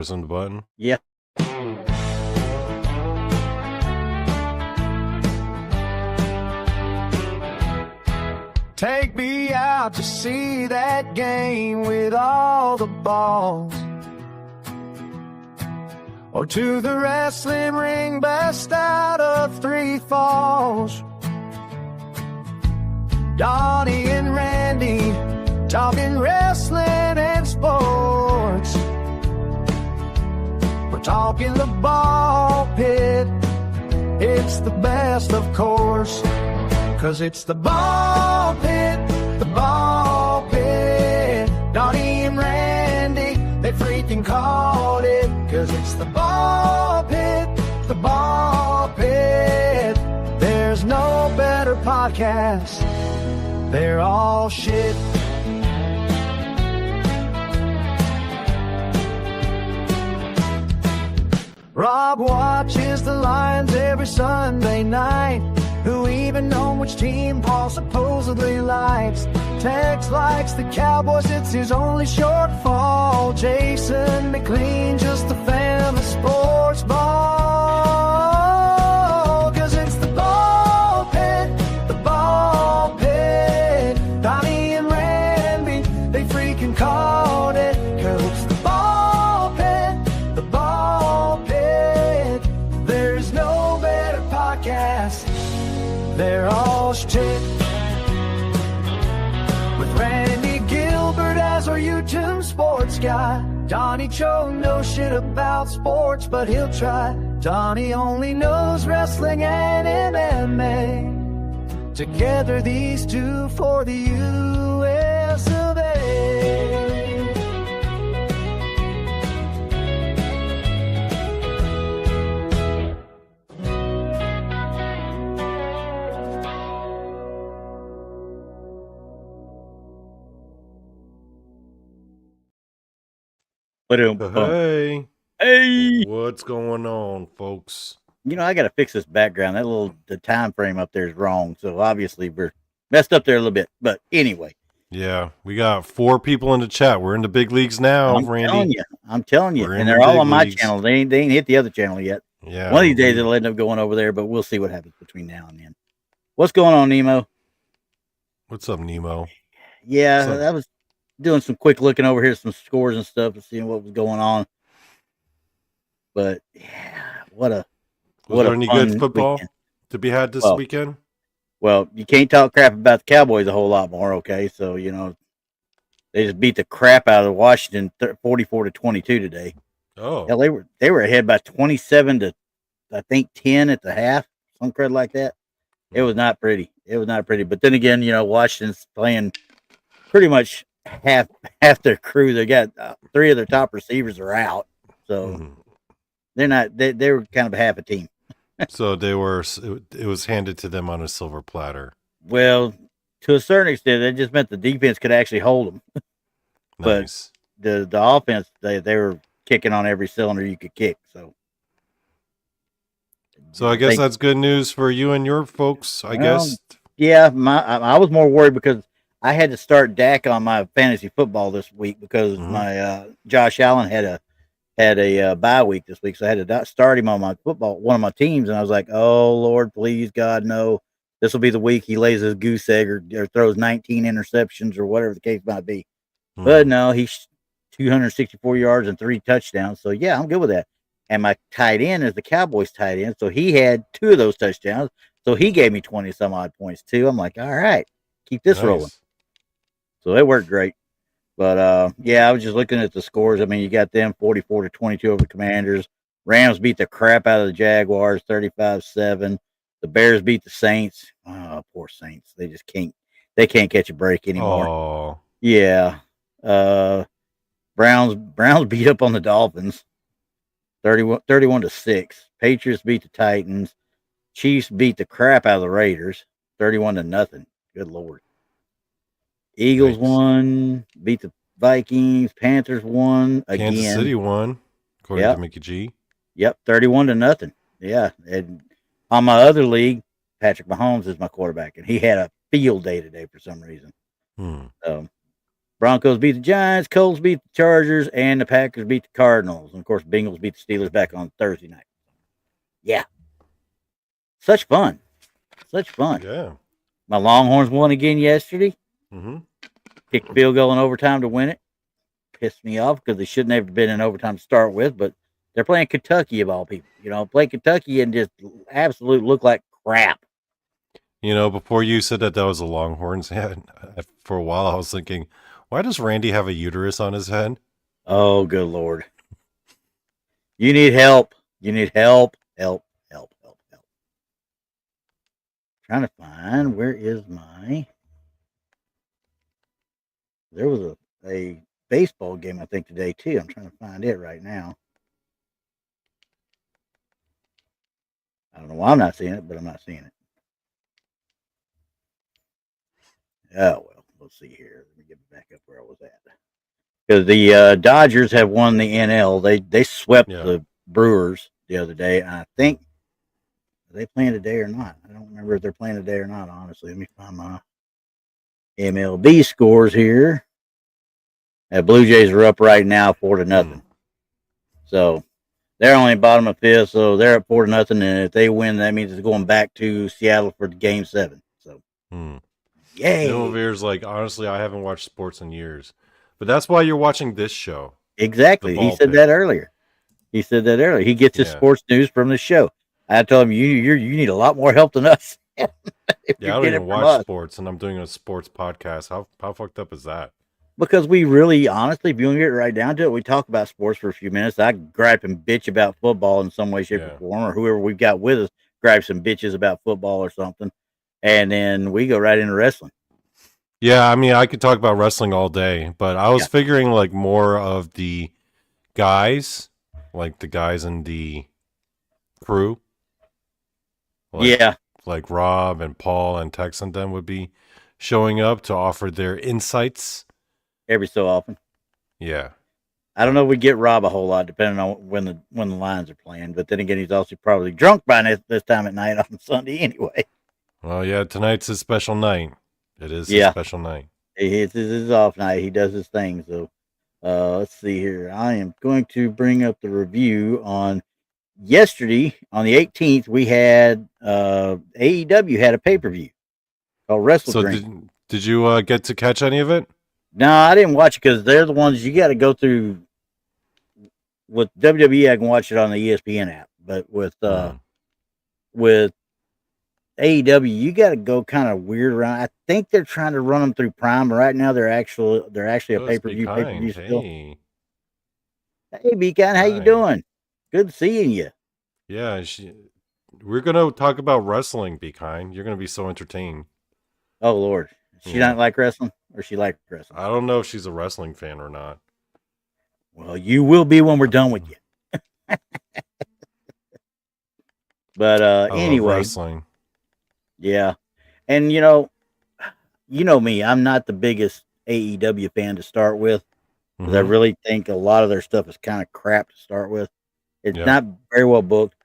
On the button. Yeah. Take me out to see that game with all the balls, or to the wrestling ring best out of Three Falls. Donny and Randy talking wrestling and sports. We're talking the ball pit. It's the best, of course, 'cause it's the ball pit, the ball pit. Donny and Randy, they freaking called it, 'cause it's the ball pit, the ball pit. There's no better podcast. They're all shit. Rob watches the Lions every Sunday night. Who even know which team Paul supposedly likes? Tex likes the Cowboys, it's his only shortfall. Jason McLean, just a fan of sports ball. 'Cause it's the ball pit, the ball pit. Donny and Randy, they freaking called it. 'Cause it's the ball pit, the ball pit. There's no better podcast. They're all shit. With Randy Gilbert as our YouTube sports guy. Donny Cho knows shit about sports, but he'll try. Donny only knows wrestling and MMA. Together these two for the US of A. Hey. Hey. What's going on, folks? You know, I got to fix this background. The time frame up there is wrong. So obviously we're messed up there a little bit. But anyway. Yeah, we got 4 people in the chat. We're in the big leagues now, Randy. I'm telling you. And they're all on my channel. They ain't hit the other channel yet. Yeah. One of these days it'll end up going over there, but we'll see what happens between now and then. What's going on, Nemo? What's up, Nemo? Yeah, I was doing some quick looking over here, some scores and stuff, and seeing what was going on. But yeah, was there any good football weekend to be had this weekend? Well, you can't talk crap about the Cowboys a whole lot more, okay? So, you know, they just beat the crap out of Washington 44-22 today. Oh. Hell, they were ahead by 27 to, I think, 10 at the half, some credit like that. It was not pretty. But then again, you know, Washington's playing pretty much half their crew. They got 3 of their top receivers are out. So they're not, they were kind of half a team. So it was handed to them on a silver platter. Well, to a certain extent, it just meant the defense could actually hold them. Nice. But the offense, they were kicking on every cylinder you could kick. So I guess that's good news for you and your folks, I guess. Yeah, I was more worried because I had to start Dak on my fantasy football this week because my Josh Allen had a bye week this week, so I had to start him on my one of my teams, and I was like, "Oh Lord, please God, no! This will be the week he lays his goose egg or throws 19 interceptions or whatever the case might be." But no, he's 264 yards and 3 touchdowns, so yeah, I'm good with that. And my tight end is the Cowboys tight end, so he had 2 of those touchdowns, so he gave me 20 some odd points too. I'm like, all right, keep this rolling. So it worked great. But, yeah, I was just looking at the scores. I mean, you got them 44-22 over the Commanders. Rams beat the crap out of the Jaguars 35-7. The Bears beat the Saints. Oh, poor Saints. They can't catch a break anymore. Oh. Yeah. Browns beat up on the Dolphins 31-6. Patriots beat the Titans. Chiefs beat the crap out of the Raiders 31-0. Good Lord. Eagles won, beat the Vikings. Panthers won again. Kansas City won, according to Mickey G. Yep, 31-0. Yeah, and on my other league, Patrick Mahomes is my quarterback, and he had a field day today for some reason. Broncos beat the Giants, Colts beat the Chargers, and the Packers beat the Cardinals. And of course, Bengals beat the Steelers back on Thursday night. Yeah. Such fun. Such fun. Yeah. My Longhorns won again yesterday. Mm-hmm. Kicked a field goal in overtime to win it. Pissed me off because they shouldn't have been in overtime to start with, but they're playing Kentucky of all people. Play Kentucky and just absolute look like crap. Before you said that was a Longhorns head, for a while I was thinking, why does Randy have a uterus on his head? Oh, good Lord. You need help. You need help. Help. Trying to find, where is my... There was a baseball game, I think, today, too. I'm trying to find it right now. I don't know why I'm not seeing it, but I'm not seeing it. Oh, well, let's see here. Let me get back up where I was at. Because the Dodgers have won the NL. They swept the Brewers the other day. And I think, are they playing today or not? I don't remember if they're playing today or not, honestly. Let me find my MLB scores here. The Blue Jays are up right now 4-0. So they're only bottom of fifth, so they're up 4-0. And if they win, that means it's going back to Seattle for Game 7. So, yay! Veer's like, honestly, I haven't watched sports in years, but that's why you're watching this show. Exactly. He said that earlier. He gets his sports news from the show. I told him, you need a lot more help than us. I don't even watch sports, and I'm doing a sports podcast. How fucked up is that? Because we really, honestly, if you want to get right down to it, we talk about sports for a few minutes. I gripe and bitch about football in some way, shape, or form, or whoever we've got with us gripes and bitches about football or something, and then we go right into wrestling. Yeah, I mean, I could talk about wrestling all day, but I was figuring like more of the guys, like the guys in the crew. Like Rob and Paul and Tex and them would be showing up to offer their insights. Every so often. Yeah. I don't know if we get Rob a whole lot, depending on when the Lions are playing. But then again, he's also probably drunk by this time at night on Sunday anyway. Well, yeah, tonight's his special night. It is his special night. It's his off night. He does his thing. So let's see here. I am going to bring up the review on yesterday. On the 18th, we had AEW had a pay-per-view called Wrestle Dream. So did you get to catch any of it? No, I didn't watch it because they're the ones you got to go through. With WWE, I can watch it on the ESPN app, but with AEW, you got to go kind of weird around. I think they're trying to run them through Prime, but right now they're actually a pay-per-view still. Hey, Beacon, how you doing? Good seeing you. Yeah, we're gonna talk about wrestling. Be kind. You're gonna be so entertained. Oh Lord. She not like wrestling, or she like wrestling? I don't know if she's a wrestling fan or not. Well, you will be when we're done with you. But anyway, wrestling. Yeah, and you know me. I'm not the biggest AEW fan to start with, because I really think a lot of their stuff is kind of crap to start with. It's not very well booked.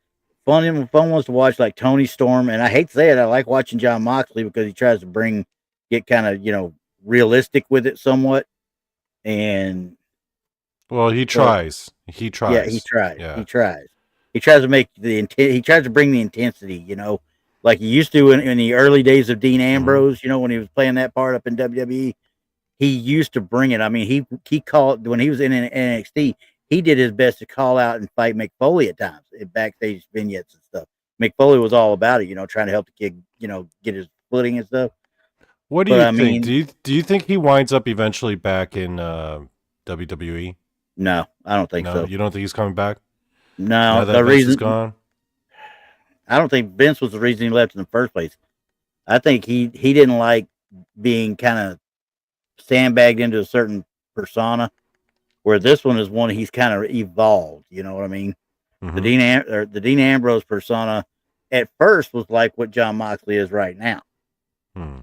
Fun ones to watch, like Tony Storm, and I hate to say it, I like watching John Moxley because he tries to get kind of, realistic with it somewhat. And well, he tries. He tries. Yeah, he tries. Yeah. He tries. He tries to make he tries to bring the intensity, like he used to in the early days of Dean Ambrose, when he was playing that part up in WWE. He used to bring it. I mean, he called when he was in NXT, he did his best to call out and fight Mick Foley at times in backstage vignettes and stuff. Mick Foley was all about it, trying to help the kid, get his footing and stuff. What do you think? Do you think he winds up eventually back in WWE? No, I don't think so. You don't think he's coming back? No, the reason is gone. I don't think Vince was the reason he left in the first place. I think he didn't like being kind of sandbagged into a certain persona, where this one is one he's kind of evolved. You know what I mean? The Dean Ambrose persona at first was like what John Moxley is right now,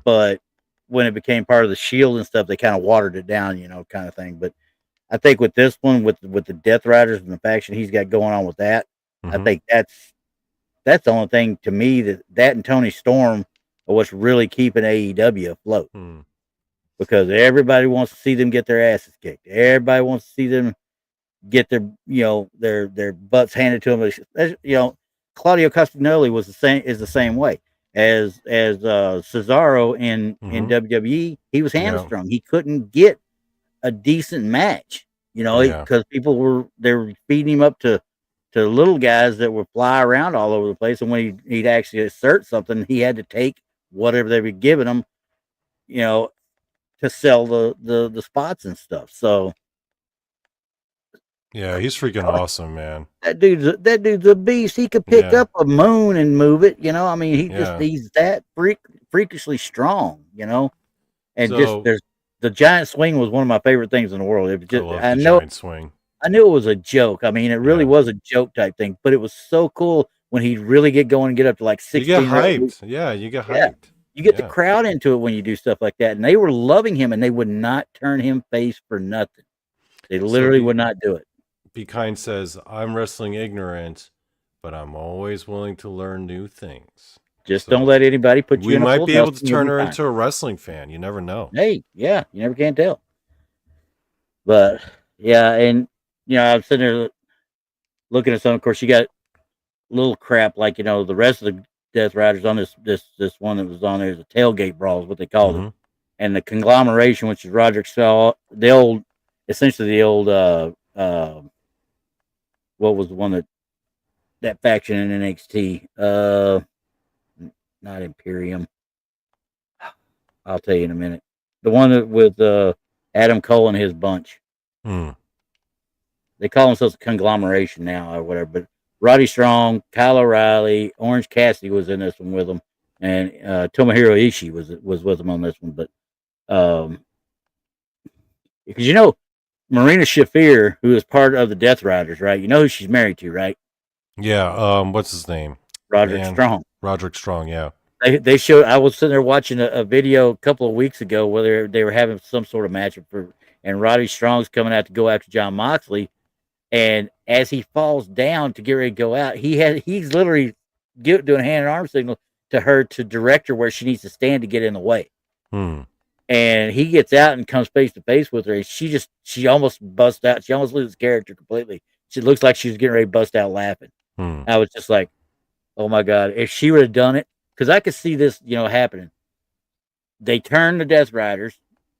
but when it became part of the Shield and stuff, they kind of watered it down, kind of thing. But I think with this one, with the Death Riders and the faction he's got going on with that, I think that's the only thing to me that and Tony Storm are what's really keeping AEW afloat. because everybody wants to see them get their asses kicked. Everybody wants to see them get their their butts handed to them. Claudio Castagnoli was the same way as Cesaro in Mm-hmm. WWE. He was Yeah. hamstrung. He couldn't get a decent match, Yeah. because they were feeding him up to little guys that would fly around all over the place. And when he'd actually assert something, he had to take whatever they were giving him, to sell the spots and stuff. So Yeah, he's freaking awesome, man. that dude's a beast. He could pick Yeah. up a moon and move it. I mean, Yeah. he's that freakishly strong. And So there's the giant swing was one of my favorite things in the world. It was just, I love I the know giant swing. I knew it was a joke. I mean, it really Yeah. was a joke type thing, but it was so cool when he really get going and get up to like You get 16. hyped. Yeah, you get Yeah. hyped. You get the Yeah. crowd into it when you do stuff like that. And they were loving him, and they would not turn him face for nothing. They literally would not do it. Be Kind says, I'm wrestling ignorant, but I'm always willing to learn new things. Just don't let anybody put you We in a might full be able Nelson, to you'll turn be her fine. into a wrestling fan. You never know. Hey, yeah, you never can tell. But yeah, and I'm sitting there looking at some. Of course, you got little crap like the rest of the Death Riders on this one that was on there is a tailgate brawl is what they called it, and the conglomeration, which is Roderick Shaw, essentially the old what was the one that faction in NXT, not Imperium. I'll tell you in a minute. The one that with Adam Cole and his bunch. They call themselves a conglomeration now or whatever, but Roddy Strong, Kyle O'Reilly, Orange Cassidy was in this one with them, and Tomohiro Ishii was with them on this one. But because Marina Shafir, who is part of the Death Riders, right? You know who she's married to, right? Yeah. What's his name? Roderick Strong. Roderick Strong. Yeah. They showed. I was sitting there watching a video a couple of weeks ago where they were having some sort of matchup and Roddy Strong's coming out to go after John Moxley. And as he falls down to get ready to go out, he's literally doing a hand and arm signal to her to direct her where she needs to stand to get in the way. And he gets out and comes face to face with her, and she almost busts out. She almost loses character completely. She looks like she was getting ready to bust out laughing. I was just like, oh my God, if she would have done it, because I could see this, happening. They turn the Death Riders,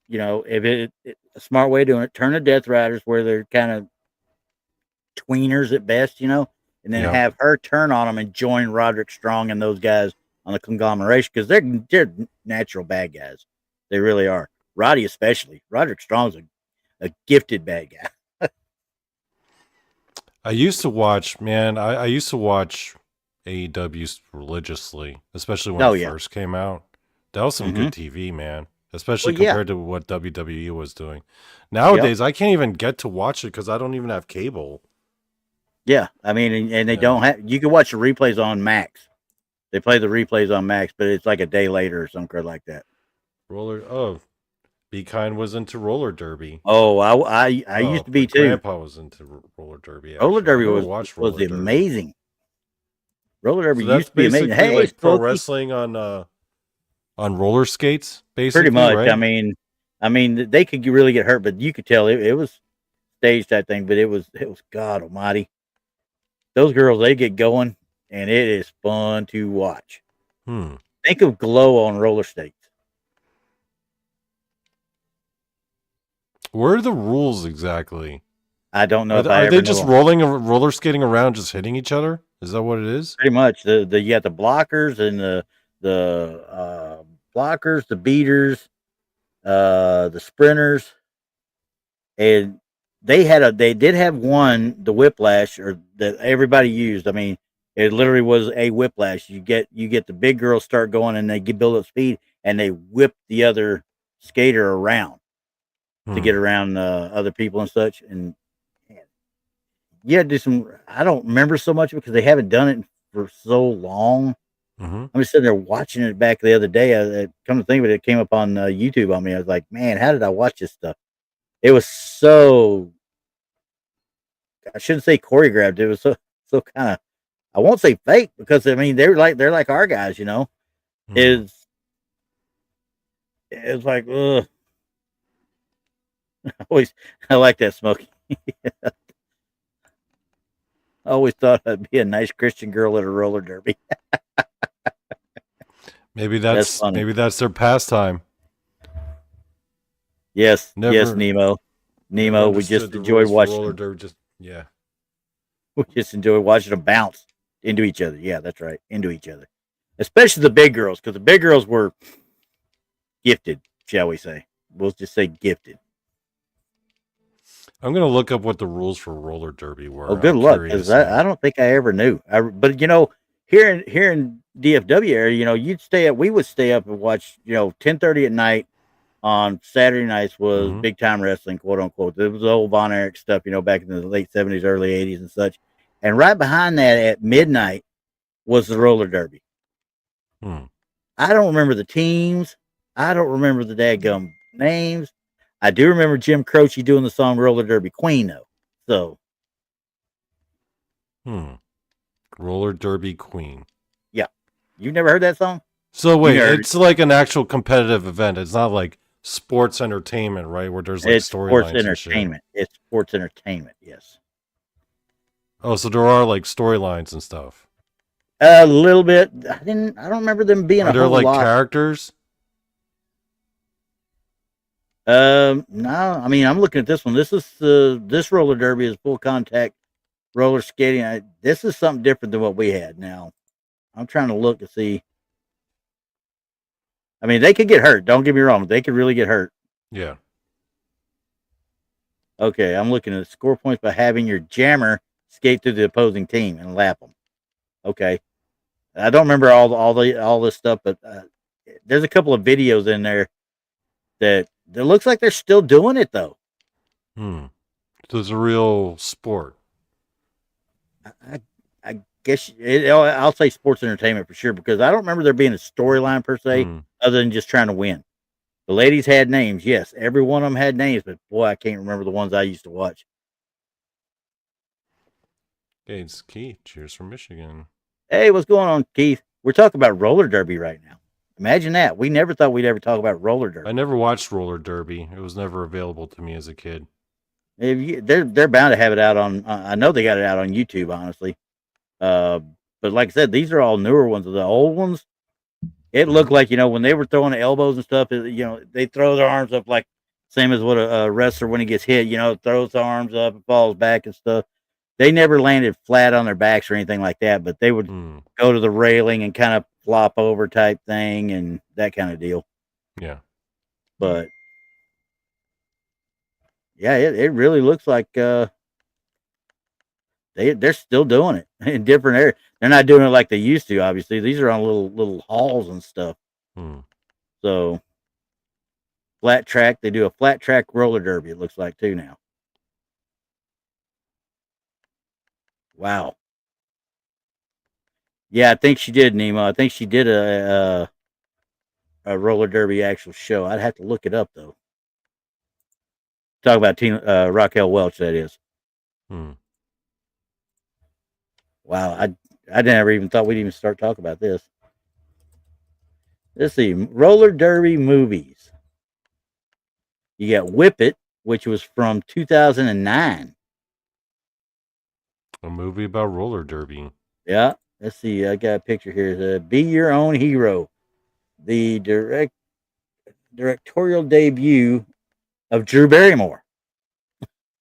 if it a smart way of doing it, turn the Death Riders where they're kind of tweeners at best, and then have her turn on them and join Roderick Strong and those guys on the conglomeration because they're natural bad guys. They really are. Roddy especially. Roderick Strong's a gifted bad guy. I used to watch AEW religiously, especially when it first came out. That was some good TV, man. Especially compared to what WWE was doing. Nowadays, I can't even get to watch it because I don't even have cable. Yeah, I mean, and they don't have. You can watch the replays on Max. They play the replays on Max, but it's like a day later or something like that. Be Kind was into roller derby. Oh, I used to be too. Grandpa was into roller derby. Roller derby was amazing. Roller derby used to be amazing. Hey, like pro wrestling on roller skates, basically. Pretty much. Right? I mean, they could really get hurt, but you could tell it was staged that thing. But it was God Almighty. Those girls, they get going, and it is fun to watch. Think of Glow on roller skates. Where are the rules exactly? I don't know. Are they just roller skating around, just hitting each other? Is that what it is? Pretty much. You got the blockers and the blockers, the beaters, the sprinters, and they did have one, the whiplash, or that everybody used. I mean, it literally was a whiplash. You get the big girls start going and they build up speed and they whip the other skater around to get around other people and such. And yeah, do some. I don't remember so much because they haven't done it for so long. I'm just sitting there watching it back the other day. Come to think of it, it came up on YouTube on me. I was like, man, how did I watch this stuff? It was so, I shouldn't say choreographed. It was so kind of, I won't say fake because I mean they're like our guys, It's like, ugh. I like that, Smokey. I always thought I'd be a nice Christian girl at a roller derby. Maybe that's their pastime. Yes, yes, Nemo. We just enjoyed watching roller derby. We just enjoy watching them bounce into each other. Yeah, that's right, into each other. Especially the big girls, because the big girls were gifted, shall we say? We'll just say gifted. I'm gonna look up what the rules for roller derby were. Oh, good luck, because I don't think I ever knew. But here in DFW area, we would stay up and watch. 10:30 at night on Saturday nights was big time wrestling, quote unquote. It was the old Von Erich stuff, back in the late 70s, early 80s, and such. And right behind that, at midnight, was the roller derby. I don't remember the teams. I don't remember the dadgum names. I do remember Jim Croce doing the song Roller Derby Queen, though. So. Roller Derby Queen. Yeah. You've never heard that song? So wait, it's like an actual competitive event. It's not like sports entertainment, right? Where there's like storylines. Sports entertainment. It's sports entertainment, yes. Oh, so there are like storylines and stuff. A little bit. I don't remember them being a whole lot. Are there like characters? No. I mean, I'm looking at this one. This is this roller derby is full contact roller skating. This is something different than what we had. Now, I'm trying to look to see. I mean, they could get hurt. Don't get me wrong. They could really get hurt. Yeah. Okay, I'm looking at score points by having your jammer skate through the opposing team and lap them. Okay. I don't remember all this stuff, but there's a couple of videos in there that looks like they're still doing it though. So it's a real sport. I guess I'll say sports entertainment for sure, because I don't remember there being a storyline per se, other than just trying to win. The ladies had names, yes, every one of them had names, but boy, I can't remember the ones I used to watch. Hey, it's Keith. Cheers from Michigan. Hey, what's going on, Keith? We're talking about roller derby right now. Imagine that. We never thought we'd ever talk about roller derby. I never watched roller derby. It was never available to me as a kid. They're bound to have it out on. I know they got it out on YouTube, honestly. But like I said, these are all newer ones. The old ones, it looked like when they were throwing the elbows and stuff. They throw their arms up like same as what a wrestler when he gets hit. Throws the arms up and falls back and stuff. They never landed flat on their backs or anything like that, but they would go to the railing and kind of flop over type thing and that kind of deal. Yeah. But yeah, it really looks like they're still doing it in different areas. They're not doing it like they used to, obviously. These are on little halls and stuff. So flat track, they do a flat track roller derby, it looks like too now. Wow. Yeah, I think she did, Nemo. I think she did a roller derby actual show. I'd have to look it up though. Talk about Raquel Welch, that is. Wow, I never even thought we'd even start talking about this. Let's see, roller derby movies. You got Whip It, which was from 2009. A movie about roller derby. Yeah. Let's see. I got a picture here. Be Your Own Hero. The directorial debut of Drew Barrymore.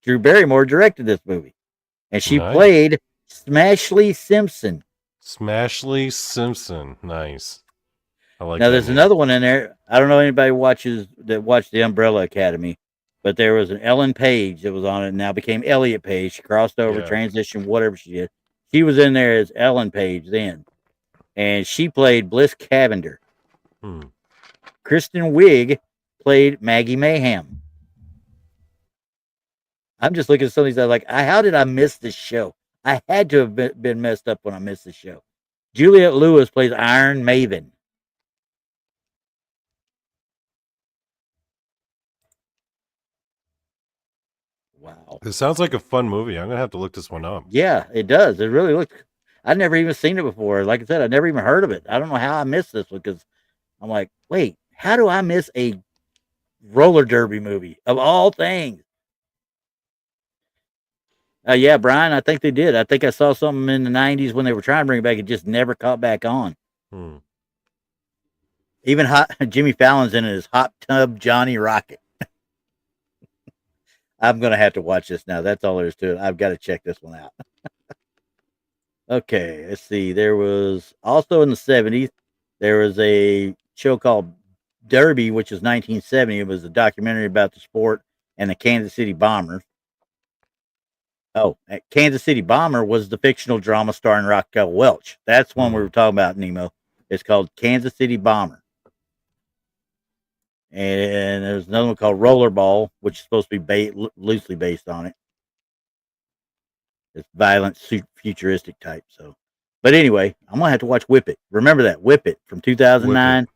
Drew Barrymore directed this movie. And she played Smashley Simpson. Smashley Simpson. Nice. I like that. Now, there's another one in there. I don't know anybody watched the Umbrella Academy. But there was an Ellen Page that was on it and now became Elliot Page. She crossed over, transitioned, whatever she did. She was in there as Ellen Page then. And she played Bliss Cavender. Kristen Wiig played Maggie Mayhem. I'm just looking at some of these. I'm like, how did I miss this show? I had to have been messed up when I missed the show. Juliette Lewis plays Iron Maven. Wow. This sounds like a fun movie. I'm going to have to look this one up. Yeah, it does. It really looks. I'd never even seen it before. Like I said, I never even heard of it. I don't know how I missed this one because I'm like, wait, how do I miss a roller derby movie of all things. Yeah, Brian, I think they did. I think I saw something in the 90s when they were trying to bring it back. It just never caught back on. Even Jimmy Fallon's in it as Hot Tub Johnny Rocket. I'm going to have to watch this now. That's all there is to it. I've got to check this one out. Okay, let's see. There was also in the 70s, there was a show called Derby, which is 1970. It was a documentary about the sport and the Kansas City Bombers. Oh, Kansas City Bomber was the fictional drama starring Raquel Welch. That's one we were talking about, Nemo. It's called Kansas City Bomber. And there's another one called Rollerball, which is supposed to be loosely based on it. It's violent, futuristic type. So, but anyway, I'm gonna have to watch Whip It. Remember that Whip It from 2009,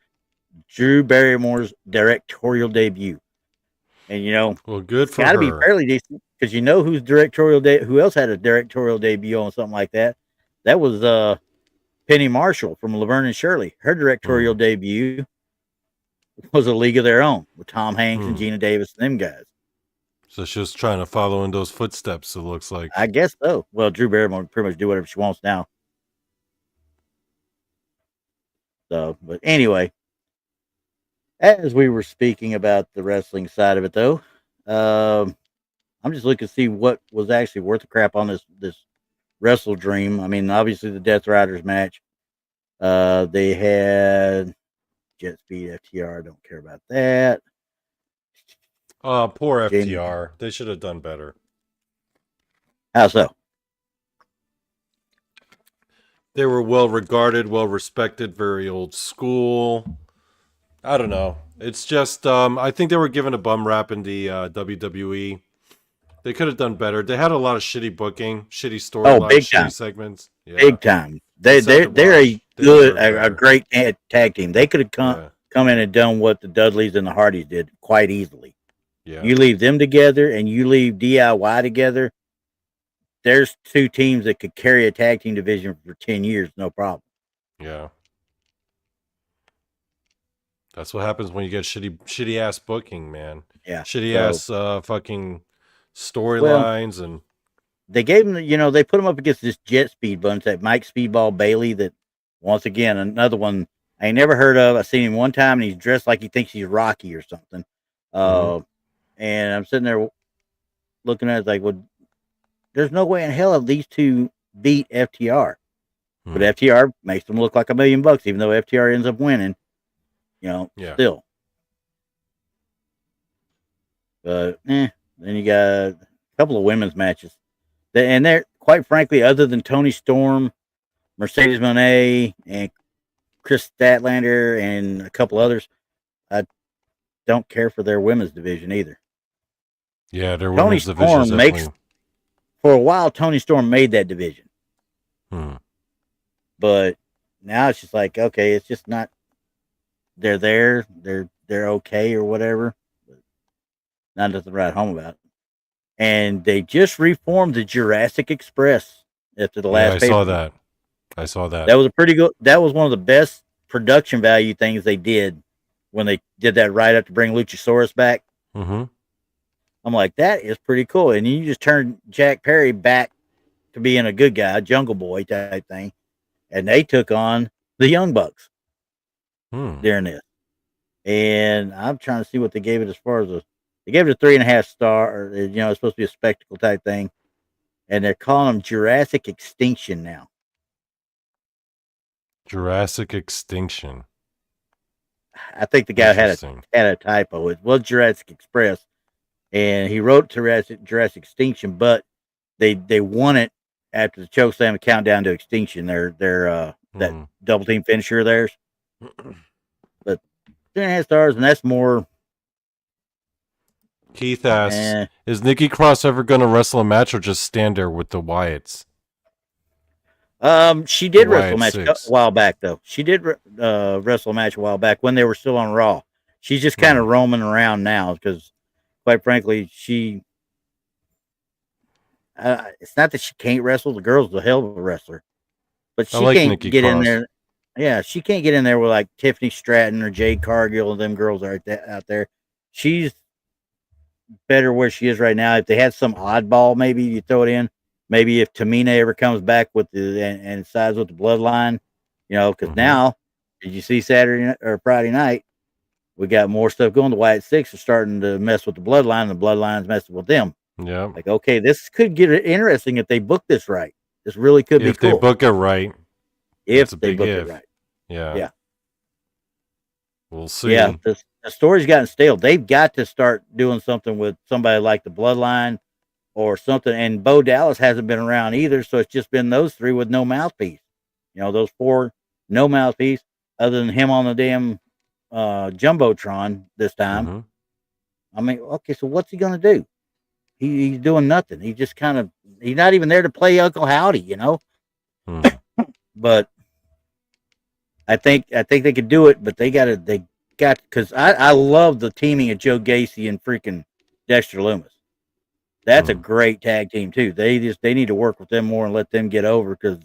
Drew Barrymore's directorial debut. And well, good for her. Got to be fairly decent because whose who else had a directorial debut on something like that? That was Penny Marshall from Laverne and Shirley. Her directorial debut was A League of Their Own with Tom Hanks and Gina Davis and them guys. So she's trying to follow in those footsteps, it looks like. I guess so. Well, Drew Barrymore can pretty much do whatever she wants now. So, but anyway, as we were speaking about the wrestling side of it, though, I'm just looking to see what was actually worth the crap on this Wrestle Dream. I mean, obviously the Death Riders match. They had Jet Speed FTR. Don't care about that. Poor FTR. They should have done better. How so? They were well regarded, well respected, very old school. I don't know. It's just, I think they were given a bum rap in the WWE. They could have done better. They had a lot of shitty booking, shitty storylines, shitty segments. Yeah. Big time. They're a great tag team. They could have come in and done what the Dudleys and the Hardys did quite easily. Yeah. You leave them together and you leave DIY together. There's two teams that could carry a tag team division for 10 years, no problem. Yeah. That's what happens when you get shitty ass booking, man. Yeah. Shitty ass fucking storylines and they gave them, they put them up against this Jet Speed bunch, that Mike Speedball Bailey, that once again, another one I ain't never heard of. I seen him one time and he's dressed like he thinks he's Rocky or something. And I'm sitting there looking at it like, well, there's no way in hell these two beat FTR. But FTR makes them look like $1 million, even though FTR ends up winning, still. But then you got a couple of women's matches. And they're, quite frankly, other than Toni Storm, Mercedes Moné, and Chris Statlander, and a couple others, I don't care for their women's division either. Yeah, their women's division for a while, Toni Storm made that division. But now it's just like, okay, it's just not, they're there, they're okay or whatever. But not nothing to write home about. And they just reformed the Jurassic Express after the last I saw that. That was a pretty good, that was one of the best production value things they did when they did that right up to bring Luchasaurus back. I'm like, that is pretty cool. And you just turn Jack Perry back to being a good guy, Jungle Boy type thing. And they took on the Young Bucks during this. And I'm trying to see what they gave it as far as they gave it a 3.5 star. It's supposed to be a spectacle type thing. And they're calling them Jurassic Extinction now. Jurassic Extinction. I think the guy had a typo. It was Jurassic Express. And he wrote Jurassic Extinction, but they won it after the chokeslam countdown to extinction. That double team finisher of theirs. But 3.5 stars, and that's more. Keith asks, is Nikki Cross ever going to wrestle a match or just stand there with the Wyatts? She did wrestle a match a while back, though. She did wrestle a match a while back when they were still on Raw. She's just kind of roaming around now because, quite frankly, it's not that she can't wrestle. The girl's a hell of a wrestler, but she can't get in there. Yeah, she can't get in there with like Tiffany Stratton or Jade Cargill and them girls out there. she's better where she is right now. If they had some oddball, maybe you throw it in. Maybe if Tamina ever comes back with and sides with the bloodline, because now, did you see Saturday or Friday night? We got more stuff going. The White Six are starting to mess with the bloodline, and the bloodline's messing with them. Yeah. Like, okay, this could get interesting if they book this right. This really could be cool. If they book it right. If they book it right. Yeah. Yeah. We'll see. Yeah, the story's gotten stale. They've got to start doing something with somebody like the bloodline or something. And Bo Dallas hasn't been around either, so it's just been those three with no mouthpiece. Those four, no mouthpiece, other than him on the damn Jumbotron this time. I mean, okay, so what's he gonna do? He's doing nothing. He just he's not even there to play Uncle Howdy, But I think they could do it, but they got because I love the teaming of Joe Gacy and freaking Dexter Loomis. That's a great tag team too. They need to work with them more and let them get over, because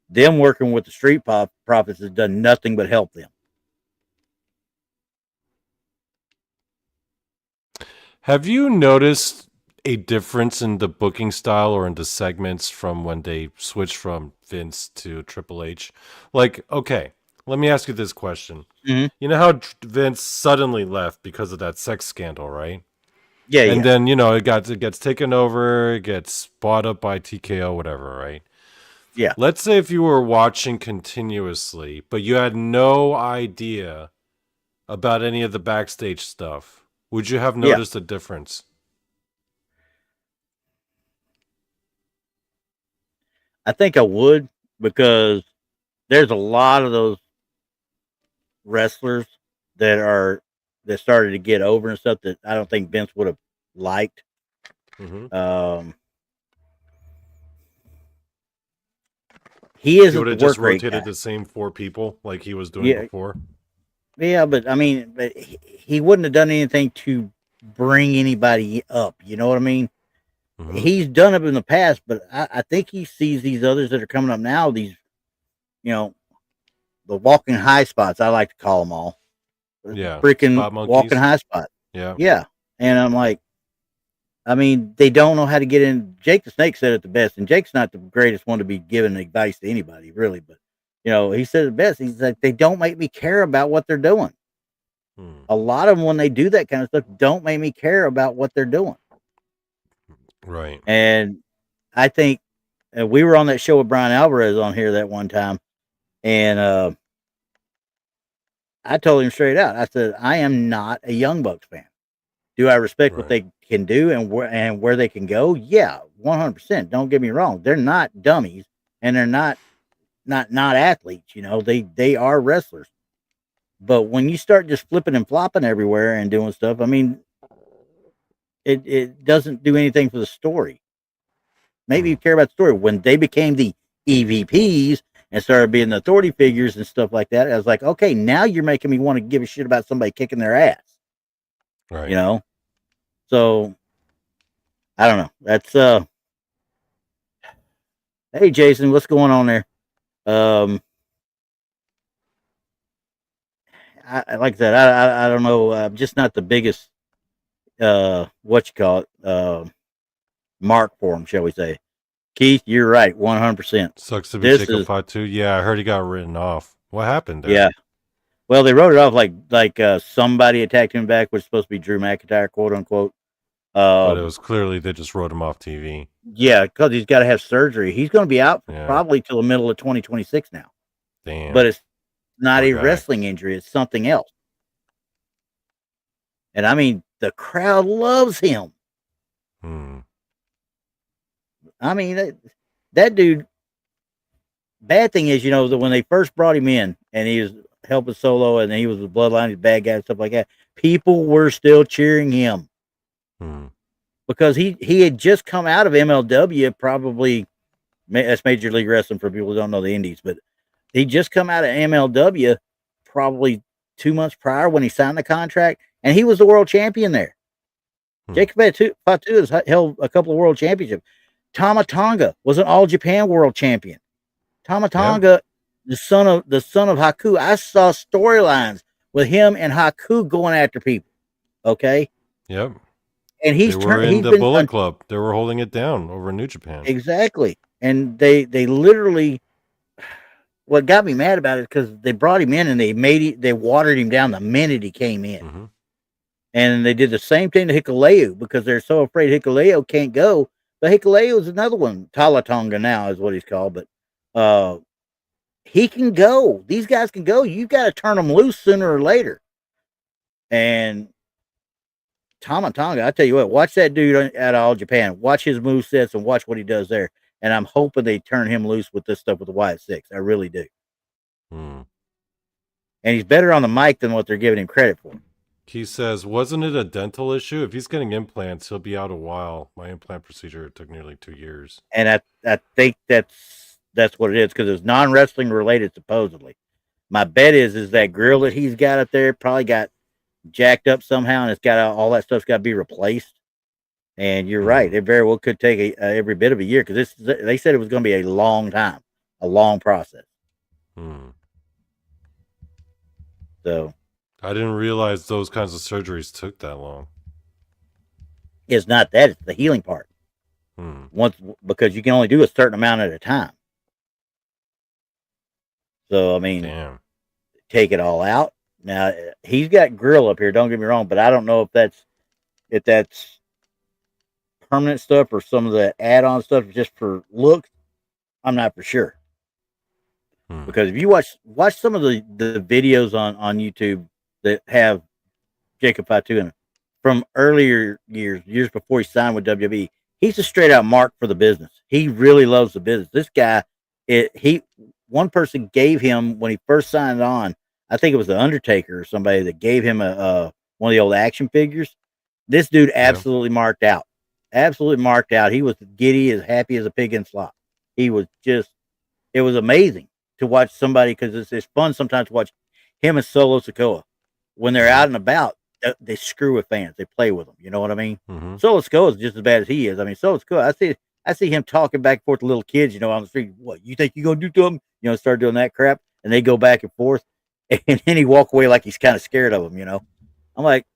them working with the Street Profits has done nothing but help them. Have you noticed a difference in the booking style or in the segments from when they switched from Vince to Triple H? Like, okay, let me ask you this question. You know how Vince suddenly left because of that sex scandal, right? Yeah. And then, it gets taken over, it gets bought up by TKO, whatever, right? Yeah. Let's say if you were watching continuously, but you had no idea about any of the backstage stuff, would you have noticed a difference? I think I would, because there's a lot of those wrestlers that started to get over and stuff that I don't think Vince would have liked. He isn't. He would have just rotated the same four people like he was doing before. Yeah, but I mean, he wouldn't have done anything to bring anybody up. You know what I mean? He's done it in the past, but I think he sees these others that are coming up now. These, the walking high spots. I like to call them all. Yeah, freaking walking high spot. Yeah. And I'm like, I mean, they don't know how to get in. Jake the Snake said it the best, and Jake's not the greatest one to be giving advice to anybody, really. But he said it best. He's like, they don't make me care about what they're doing. A lot of them, when they do that kind of stuff, don't make me care about what they're doing. Right. And I think we were on that show with Brian Alvarez on here that one time, and I told him straight out. I said, I am not a Young Bucks fan. Do I respect what they can do and where they can go? Yeah, 100%. Don't get me wrong. They're not dummies, and they're not athletes. They are wrestlers. But when you start just flipping and flopping everywhere and doing stuff, I mean, it doesn't do anything for the story. Maybe you care about the story. When they became the EVPs and started being the authority figures and stuff like that, I was like, okay, now you're making me want to give a shit about somebody kicking their ass. Right. So I don't know. That's hey Jason, what's going on there? I like that. I don't know. I'm just not the biggest mark for him, shall we say. Keith, you're right, 100%. Sucks to be Jacob Fatu. Yeah, I heard he got written off. What happened there? Yeah. Well, they wrote it off like somebody attacked him back, which was supposed to be Drew McIntyre, quote unquote. But it was clearly they just wrote him off TV. Yeah, because he's got to have surgery. He's going to be out probably till the middle of 2026 now. Damn. But it's not a wrestling injury. It's something else. And I mean, the crowd loves him. I mean, that dude. Bad thing is, that when they first brought him in and he was helping Solo and he was the Bloodline, he's a bad guy and stuff like that, people were still cheering him because he had just come out of MLW. Probably that's Major League Wrestling for people who don't know the Indies, but he just come out of MLW probably 2 months prior when he signed the contract, and he was the world champion there. Jacob Fatu has held a couple of world championships. Tama Tonga was an All Japan world champion. Tama Tonga, the son of Haku. I saw storylines with him and Haku going after people. Okay. Yep. And they were in the Bullet Club. They were holding it down over in New Japan. Exactly. And they literally, what got me mad about it because they brought him in and they watered him down the minute he came in. Mm-hmm. And they did the same thing to Hikuleo because they're so afraid Hikuleo can't go. But Hikuleo is another one. Talatonga now is what he's called. But he can go. These guys can go. You've got to turn them loose sooner or later. And Tonga, I tell you what, watch that dude at All Japan. Watch his movesets and watch what he does there. And I'm hoping they turn him loose with this stuff with the Wyatt Six. I really do. Hmm. And he's better on the mic than what they're giving him credit for. He says, wasn't it a dental issue? If he's getting implants, he'll be out a while. My implant procedure took nearly 2 years. And I think that's what it is because it's non-wrestling related, supposedly. My bet is that grill that he's got up there probably got jacked up somehow, and it's got all that stuff's got to be replaced. And you're right; it very well could take every bit of a year because they said it was going to be a long time, a long process. So I didn't realize those kinds of surgeries took that long. It's not that; it's the healing part. Once because you can only do a certain amount at a time. So I mean, take it all out. Now he's got grill up here. Don't get me wrong, but I don't know if that's permanent stuff or some of the add-on stuff just for looks. I'm not for sure because if you watch some of the videos on YouTube that have Jacob Fatu in it from earlier years before he signed with WWE, he's a straight out mark for the business. He really loves the business. This guy, one person gave him when he first signed on. I think it was the Undertaker or somebody that gave him one of the old action figures. This dude absolutely marked out. Absolutely marked out. He was giddy, as happy as a pig in slop. He was just, it was amazing to watch somebody because it's fun sometimes to watch him and Solo Sikoa. When they're out and about, they screw with fans. They play with them. You know what I mean? Solo Sikoa is just as bad as he is. I mean, Solo Sikoa, I see him talking back and forth to little kids, on the street. What, you think you're going to do to them? Start doing that crap. And they go back and forth. And then he walk away like he's kind of scared of them, I'm like,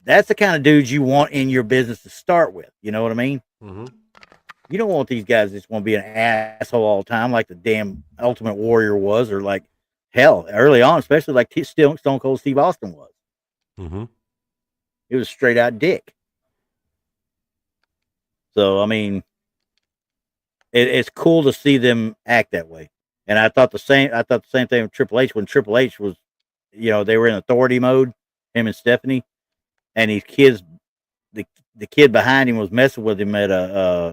that's the kind of dudes you want in your business to start with. You know what I mean? You don't want these guys that just want to be an asshole all the time like the damn Ultimate Warrior was, or like, hell, early on, especially like Stone Cold Steve Austin was. It was straight out dick. So, I mean, it's cool to see them act that way. And I thought the same thing with Triple H when Triple H was, they were in authority mode, him and Stephanie, and these kids, the kid behind him was messing with him at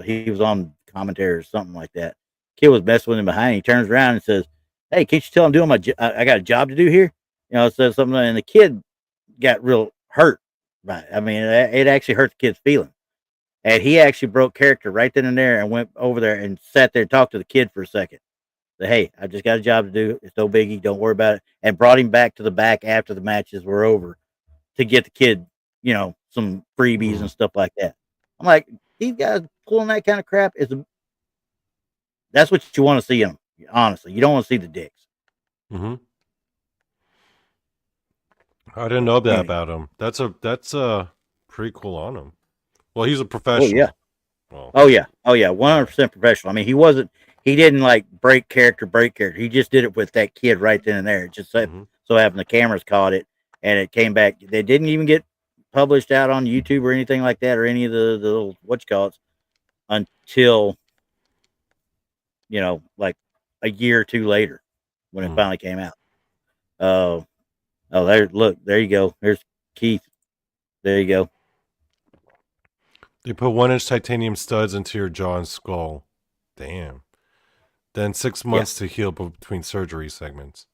he was on commentary or something like that. Kid was messing with him behind. He turns around and says, "Hey, can't you tell I'm doing I got a job to do here?" Says something, and the kid got real hurt. Right. I mean, it actually hurt the kid's feelings. And he actually broke character right then and there and went over there and sat there and talked to the kid for a second. Said, "Hey, I just got a job to do. It's no biggie. Don't worry about it." And brought him back to the back after the matches were over to get the kid, some freebies and stuff like that. I'm like, these guys pulling that kind of crap that's what you want to see them. Honestly, you don't want to see the dicks. I didn't know that about him. That's pretty cool on him. Well, he's a professional. Oh yeah. Well, oh yeah. 100% professional. I mean, he didn't like break character. He just did it with that kid right then and there. It just so happened the cameras caught it and it came back. They didn't even get published out on YouTube or anything like that, or any of the little until like a year or two later when it finally came out. There you go. There's Keith. There you go. They put 1-inch titanium studs into your jaw and skull. Damn. Then 6 months to heal between surgery segments.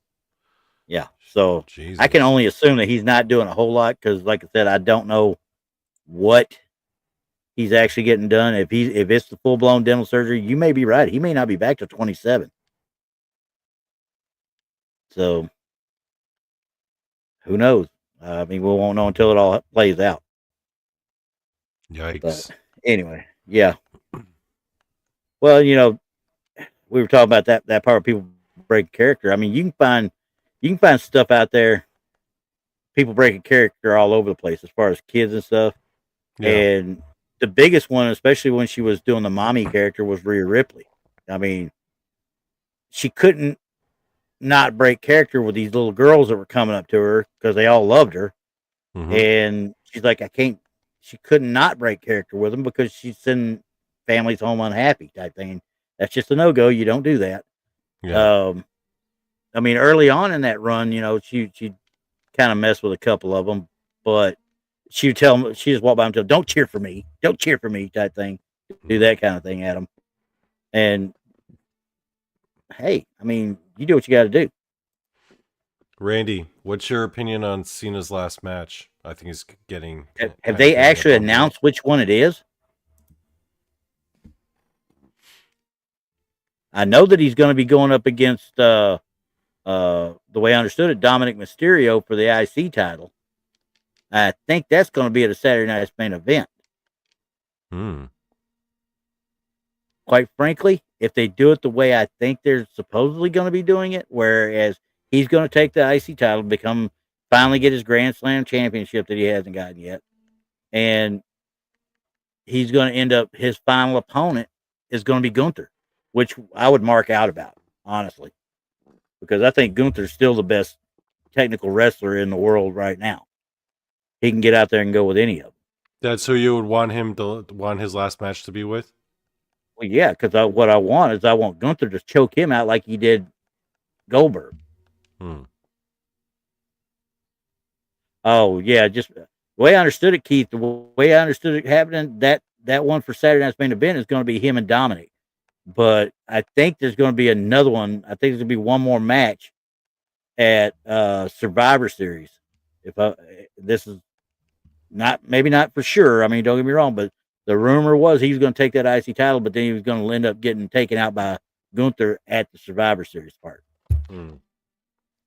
Yeah. So Jesus. I can only assume that he's not doing a whole lot because, like I said, I don't know what he's actually getting done. If it's the full blown dental surgery, you may be right. He may not be back to 27. So who knows? I mean, we won't know until it all plays out. Yikes. But anyway, yeah. Well, we were talking about that part of people break character. I mean, you can find stuff out there. people breaking character all over the place as far as kids and stuff. Yeah. And the biggest one, especially when she was doing the mommy character, was Rhea Ripley. I mean, she couldn't not break character with these little girls that were coming up to her because they all loved her. Mm-hmm. And she's like, she couldn't not break character with them because she's sending families home unhappy type thing. That's just a no-go. You don't do that. Yeah. I mean, early on in that run, she kind of messed with a couple of them, but she would tell them, she just walked by them and tell them, don't cheer for me type thing. Do that kind of thing at them. And hey, I mean, you do what you got to do. Randy, what's your opinion on Cena's last match? I think he's getting. Have they actually announced which one it is? I know that he's going to be going up against, the way I understood it, Dominic Mysterio for the IC title. I think that's going to be at a Saturday Night's Main Event. Quite frankly, if they do it the way I think they're supposedly going to be doing it, whereas he's going to take the IC title, finally get his Grand Slam championship that he hasn't gotten yet, and he's going to end up, his final opponent is going to be Gunther, which I would mark out about, honestly, because I think Gunther's still the best technical wrestler in the world right now. He can get out there and go with any of them. That's who you would want his last match to be with? Well, yeah, because what I want Gunther to choke him out like he did Goldberg. Oh, yeah, just the way I understood it, Keith, the way I understood it happening, that one for Saturday Night's Main Event is going to be him and Dominic. But I think there's going to be another one. I think there's going to be one more match at Survivor Series. This is maybe not for sure. I mean, don't get me wrong, but the rumor was he was going to take that IC title, but then he was going to end up getting taken out by Gunther at the Survivor Series part.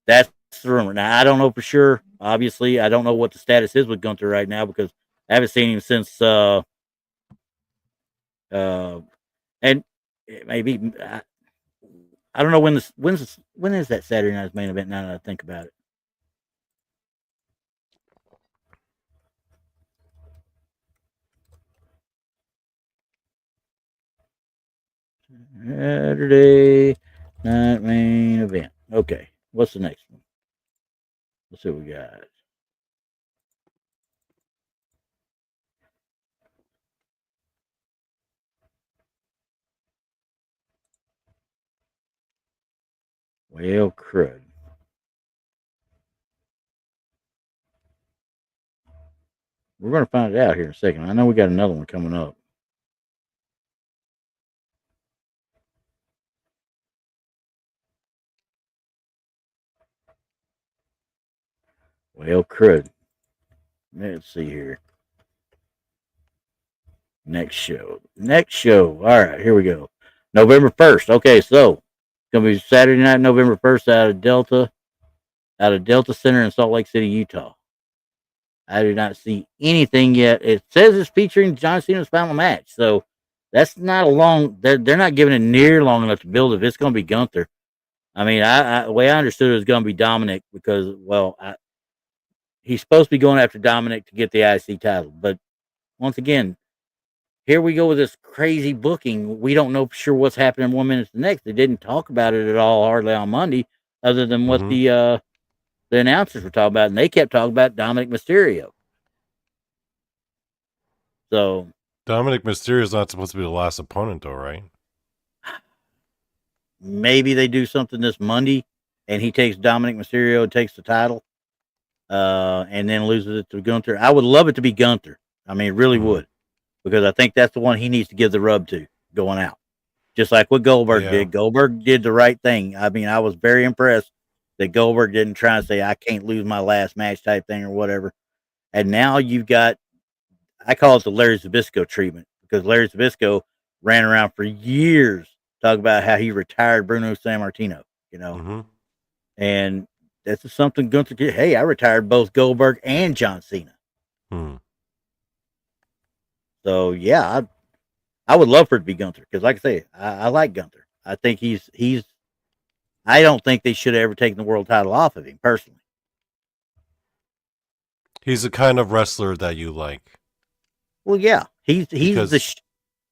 That's the rumor. Now, I don't know for sure. Obviously, I don't know what the status is with Gunther right now because I haven't seen him since. And maybe I don't know when is that Saturday Night's Main Event. Now that I think about it. Saturday Night Main Event. Okay, what's the next one? Let's see what we got. Well, crud. We're going to find it out here in a second. I know we got another one coming up. Well, crud. Let's see here. Next show. All right, here we go. November 1st. Okay, so it's going to be Saturday night, November 1st out of Delta Center in Salt Lake City, Utah. I do not see anything yet. It says it's featuring John Cena's final match, so that's not a long. They're not giving it near long enough to build if it's going to be Gunther. I mean, the way I understood it was going to be Dominic because, he's supposed to be going after Dominic to get the IC title. But once again, here we go with this crazy booking. We don't know for sure what's happening 1 minute to the next. They didn't talk about it at all hardly on Monday, other than what the announcers were talking about, and they kept talking about Dominic Mysterio. So Dominic Mysterio is not supposed to be the last opponent, though, right? Maybe they do something this Monday, and he takes Dominic Mysterio and takes the title, and then loses it to Gunther. I would love it to be Gunther. I mean, really would, because I think that's the one he needs to give the rub to going out, just like what Goldberg did. Goldberg did the right thing. I mean, I was very impressed that Goldberg didn't try and say, I can't lose my last match type thing or whatever. And now you've got, I call it the Larry Zbyszko treatment, because Larry Zbyszko ran around for years talking about how he retired Bruno Sammartino, and that's just something Gunther did. Hey, I retired both Goldberg and John Cena. So yeah, I would love for it to be Gunther, because like I say, I like Gunther. I think he's I don't think they should have ever taken the world title off of him, personally. He's the kind of wrestler that you like. Well, yeah, he's the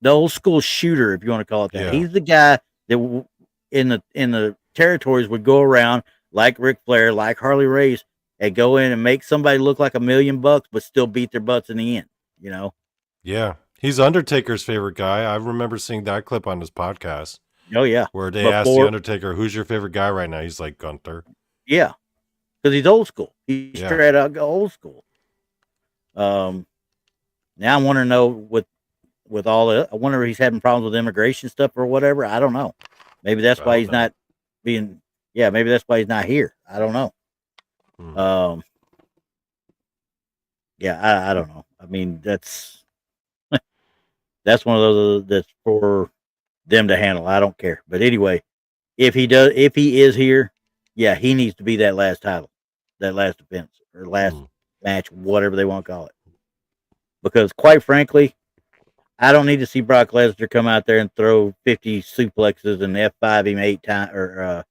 old school shooter, if you want to call it that. Yeah. He's the guy that in the territories would go around like Ric Flair, like Harley Race, and go in and make somebody look like $1 million, but still beat their butts in the end. You know? Yeah, he's Undertaker's favorite guy. I remember seeing that clip on his podcast. Oh yeah, where they asked the Undertaker, "Who's your favorite guy right now?" He's like Gunther. Yeah, because he's old school. He's straight out old school. Now I want to know with all the. I wonder if he's having problems with immigration stuff or whatever. I don't know. Maybe that's why he's not being. Yeah, maybe that's why he's not here. I don't know. Yeah, I don't know. I mean, that's one of those that's for them to handle. I don't care. But anyway, if he is here, yeah, he needs to be that last title, that last defense or last match, whatever they want to call it. Because quite frankly, I don't need to see Brock Lesnar come out there and throw 50 suplexes and F5 him 8 times, or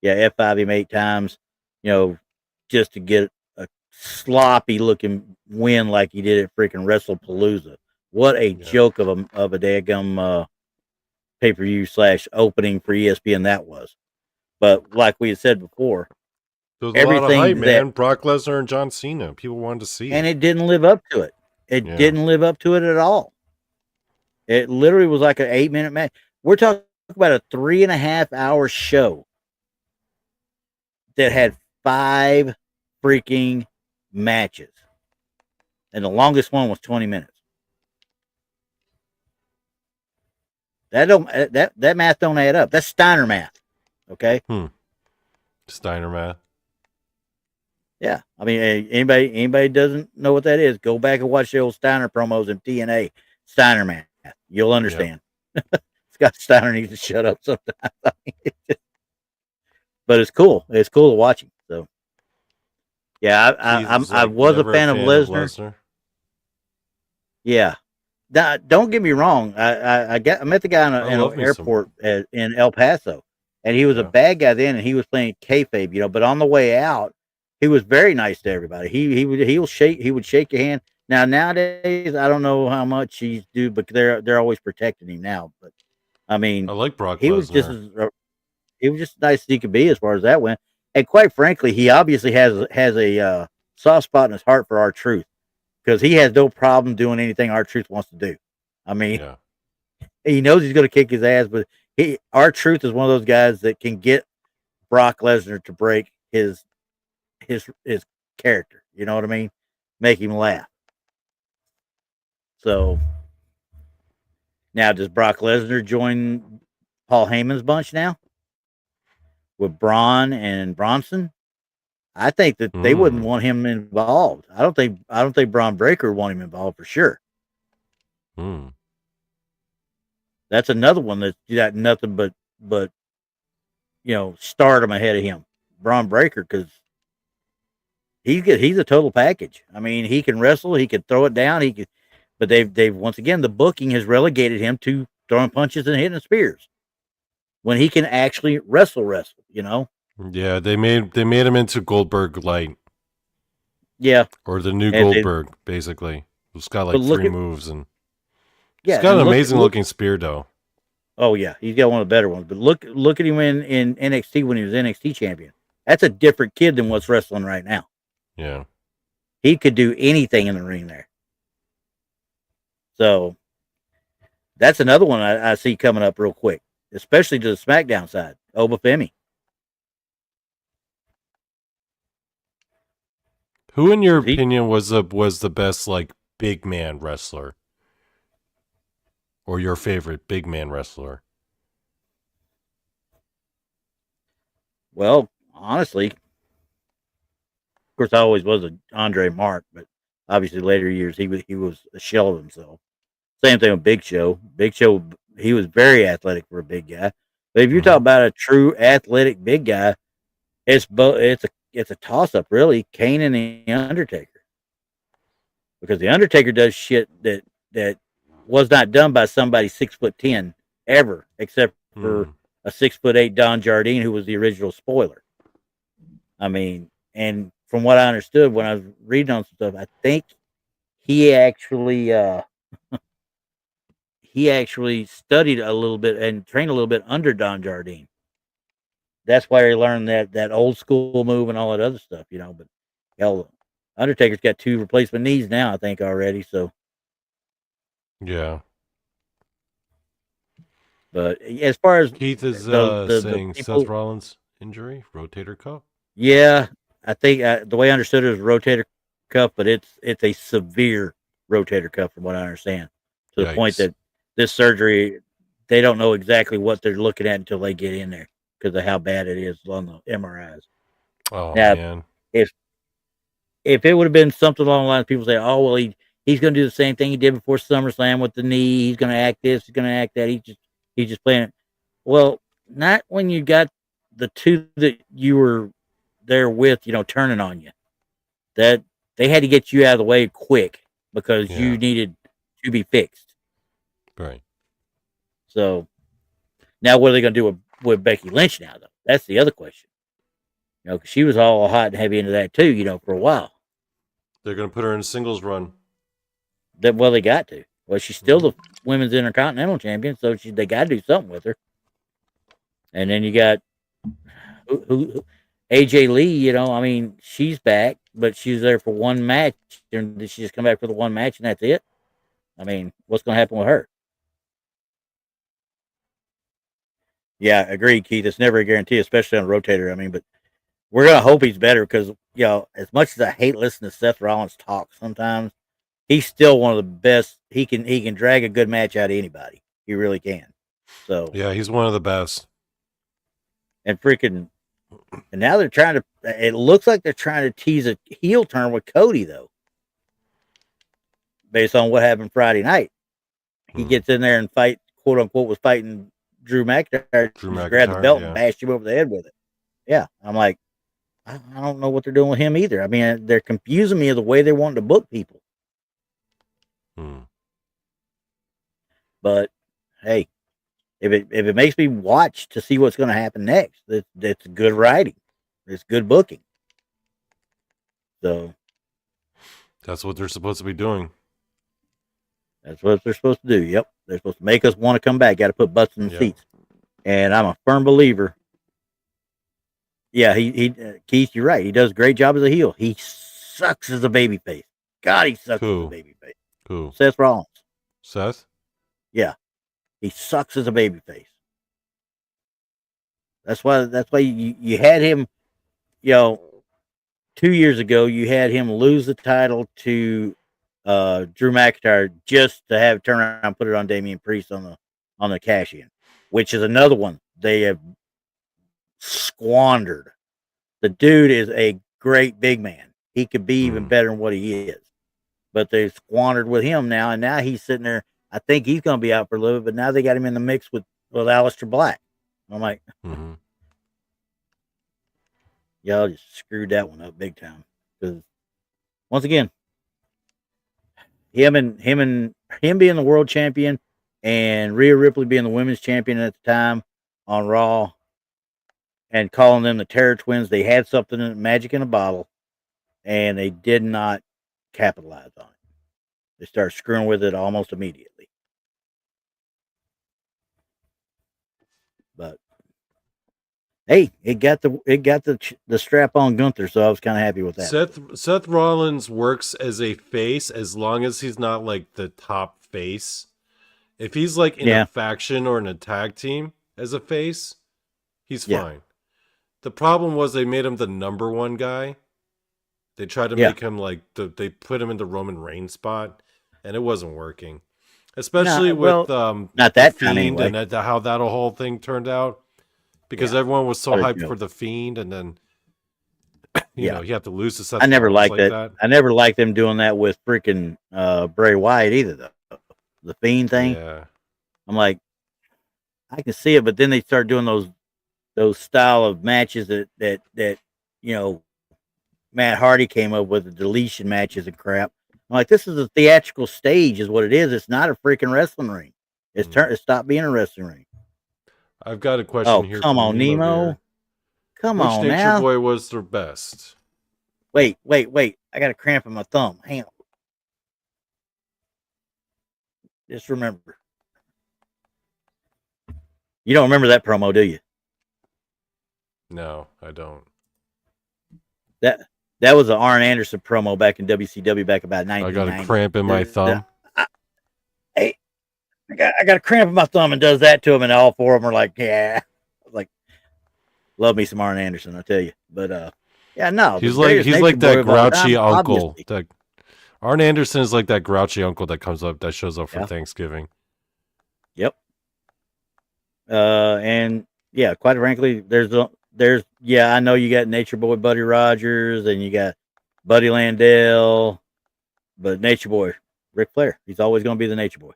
F5 him 8 times, just to get a sloppy looking win like he did at freaking WrestlePalooza. What a joke of a daggum pay-per-view / opening for ESPN that was. But like we had said before, there was a lot of hype, man. Brock Lesnar and John Cena. People wanted to see and it didn't live up to it. It didn't live up to it at all. It literally was like an 8-minute match. We're talking about a 3.5 hour show that had 5 freaking matches. And the longest one was 20 minutes. That math don't add up. That's Steiner math. Okay? Steiner math. Yeah. I mean, anybody doesn't know what that is, go back and watch the old Steiner promos in TNA. Steiner math. You'll understand. Yep. Scott Steiner needs to shut up sometimes. But it's cool. It's cool to watch him. So, yeah, I was a fan of Lesnar. Yeah. Don't get me wrong. I met the guy in an airport in El Paso, and he was a bad guy then, and he was playing kayfabe, But on the way out, he was very nice to everybody. He would shake your hand. Now nowadays, I don't know how much he's due, but they're always protecting him now. But I mean, I like Brock Lesnar. He was just nice as he could be as far as that went. And quite frankly, he obviously has a soft spot in his heart for R-Truth, because he has no problem doing anything R-Truth wants to do. I mean, he knows he's going to kick his ass, but R-Truth is one of those guys that can get Brock Lesnar to break his character. You know what I mean? Make him laugh. So now, does Brock Lesnar join Paul Heyman's bunch now with Braun and Bronson? I think that they wouldn't want him involved. I don't think Braun Breaker would want him involved for sure. That's another one that's got nothing but stardom ahead of him. Braun Breaker, because he's a total package. I mean, he can wrestle, he can throw it down, but they've once again, the booking has relegated him to throwing punches and hitting spears when he can actually wrestle. Yeah, they made him into Goldberg light. Yeah, or the new Goldberg, basically. It's got like 3 moves, and he's got an amazing looking spear, though. Oh yeah, he's got one of the better ones. But look at him in NXT when he was NXT champion. That's a different kid than what's wrestling right now. Yeah, he could do anything in the ring there. So that's another one I see coming up real quick, especially to the SmackDown side. Obafemi. Who, in your opinion, was the best like big man wrestler, or your favorite big man wrestler? Well, honestly, of course, I always was an Andre Mark, but obviously later years he was a shell of himself. Same thing with Big Show. Big Show, he was very athletic for a big guy. But if you talk about a true athletic big guy, it's a toss up, really. Kane and the Undertaker, because the Undertaker does shit that was not done by somebody 6'10" ever, except for a 6'8" Don Jardine, who was the original spoiler. I mean, and from what I understood when I was reading on some stuff, I think he actually studied a little bit and trained a little bit under Don Jardine. That's why he learned that old school move and all that other stuff, you know. But hell, Undertaker's got 2 replacement knees now, I think already. So yeah. But as far as Keith is saying people, Seth Rollins injury, rotator cuff. Yeah, I think the way I understood it was rotator cuff, but it's a severe rotator cuff from what I understand. To the point that this surgery, they don't know exactly what they're looking at until they get in there because of how bad it is on the MRIs. Oh now, man! If it would have been something along the lines, people say, "Oh well, he's going to do the same thing he did before SummerSlam with the knee. He's going to act this. He's going to act that. He's just playing it." Well, not when you got the 2 that you were there with, you know, turning on you. That they had to get you out of the way quick because you needed to be fixed. Right. So now what are they going to do with Becky Lynch now, though? That's the other question. You know, because she was all hot and heavy into that too, you know, for a while. They're going to put her in singles run. Well, they got to. Well, she's still the women's intercontinental champion, so they got to do something with her. And then you got who AJ Lee, you know, I mean, she's back, but she's there for 1 match. And did she just come back for the 1 match and that's it? I mean, what's going to happen with her? Yeah, agreed, Keith. It's never a guarantee, especially on a rotator. I mean, but we're going to hope he's better because, you know, as much as I hate listening to Seth Rollins talk sometimes, he's still one of the best. He can drag a good match out of anybody. He really can. So yeah, he's one of the best. And now they're trying to. It looks like they're trying to tease a heel turn with Cody, though, based on what happened Friday night. He gets in there and quote unquote, was fighting Drew McIntyre. Grabbed the belt and bashed him over the head with it. Yeah, I'm like, I don't know what they're doing with him either. I mean, they're confusing me of the way they want to book people. But hey, if it makes me watch to see what's going to happen next, that's good writing. It's good booking. So that's what they're supposed to be doing. That's what they're supposed to do. Yep, they're supposed to make us want to come back. Got to put butts in the seats. And I'm a firm believer. Yeah, Keith, you're right. He does a great job as a heel. He sucks as a babyface. God, he sucks as a babyface. Cool. Seth Rollins. Seth? Yeah, he sucks as a babyface. That's why you had him. You know, 2 years ago you had him lose the title to Drew McIntyre just to have turn around and put it on Damian Priest on the cash in, which is another one they have squandered. The dude is a great big man. He could be even better than what he is, but they squandered with him now, and now he's sitting there. I think he's going to be out for a little bit, but now they got him in the mix with Aleister Black. I'm like, y'all just screwed that one up big time. Because once again, him being the world champion and Rhea Ripley being the women's champion at the time on Raw and calling them the Terror Twins, they had something magic in a bottle and they did not capitalize on it. They started screwing with it almost immediately. But hey, it got the strap on Gunther, so I was kind of happy with that. Seth Rollins works as a face as long as he's not like the top face. If he's like in a faction or in a tag team as a face, he's fine. The problem was they made him the number 1 guy. They tried to make him like they put him in the Roman Reigns spot, and it wasn't working. Especially with not that Fiend anyway. And how that whole thing turned out. Because everyone was so hyped for the Fiend, and then you know, you have to lose to Seth. I never liked like that. I never liked them doing that with freaking Bray Wyatt either, though. The Fiend thing. Yeah. I'm like, I can see it, but then they start doing those style of matches that you know Matt Hardy came up with, the deletion matches and crap. I'm like, this is a theatrical stage, is what it is. It's not a freaking wrestling ring. It's it stopped being a wrestling ring. I've got a question here. Come on, Nemo. Come Which on Nature now. Boy was their best? Wait. I got a cramp in my thumb. Hang on. Just remember. You don't remember that promo, do you? No, I don't. That was an Arn Anderson promo back in WCW back about 1990. I got a cramp in my thumb. I got a cramp in my thumb, and does that to him, and all four of them are like, yeah. Like, love me some Arn Anderson, I tell you. But yeah, no. He's like that grouchy uncle. Arn Anderson is like that grouchy uncle that shows up for Thanksgiving. Yep. And yeah, quite frankly, I know you got Nature Boy Buddy Rogers and you got Buddy Landell, but Nature Boy Ric Flair, he's always going to be the Nature Boy.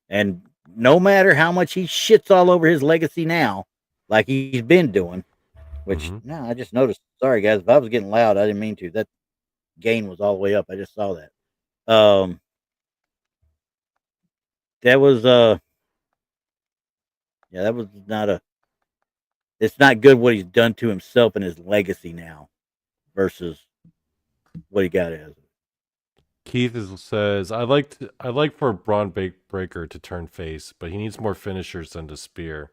And no matter how much he shits all over his legacy now, like he's been doing, which no, I just noticed. Sorry guys, if I was getting loud, I didn't mean to. That gain was all the way up. I just saw that. That was that was not it's not good what he's done to himself and his legacy now versus what he got as. Keith says, I like for Braun Breaker to turn face, but he needs more finishers than the spear.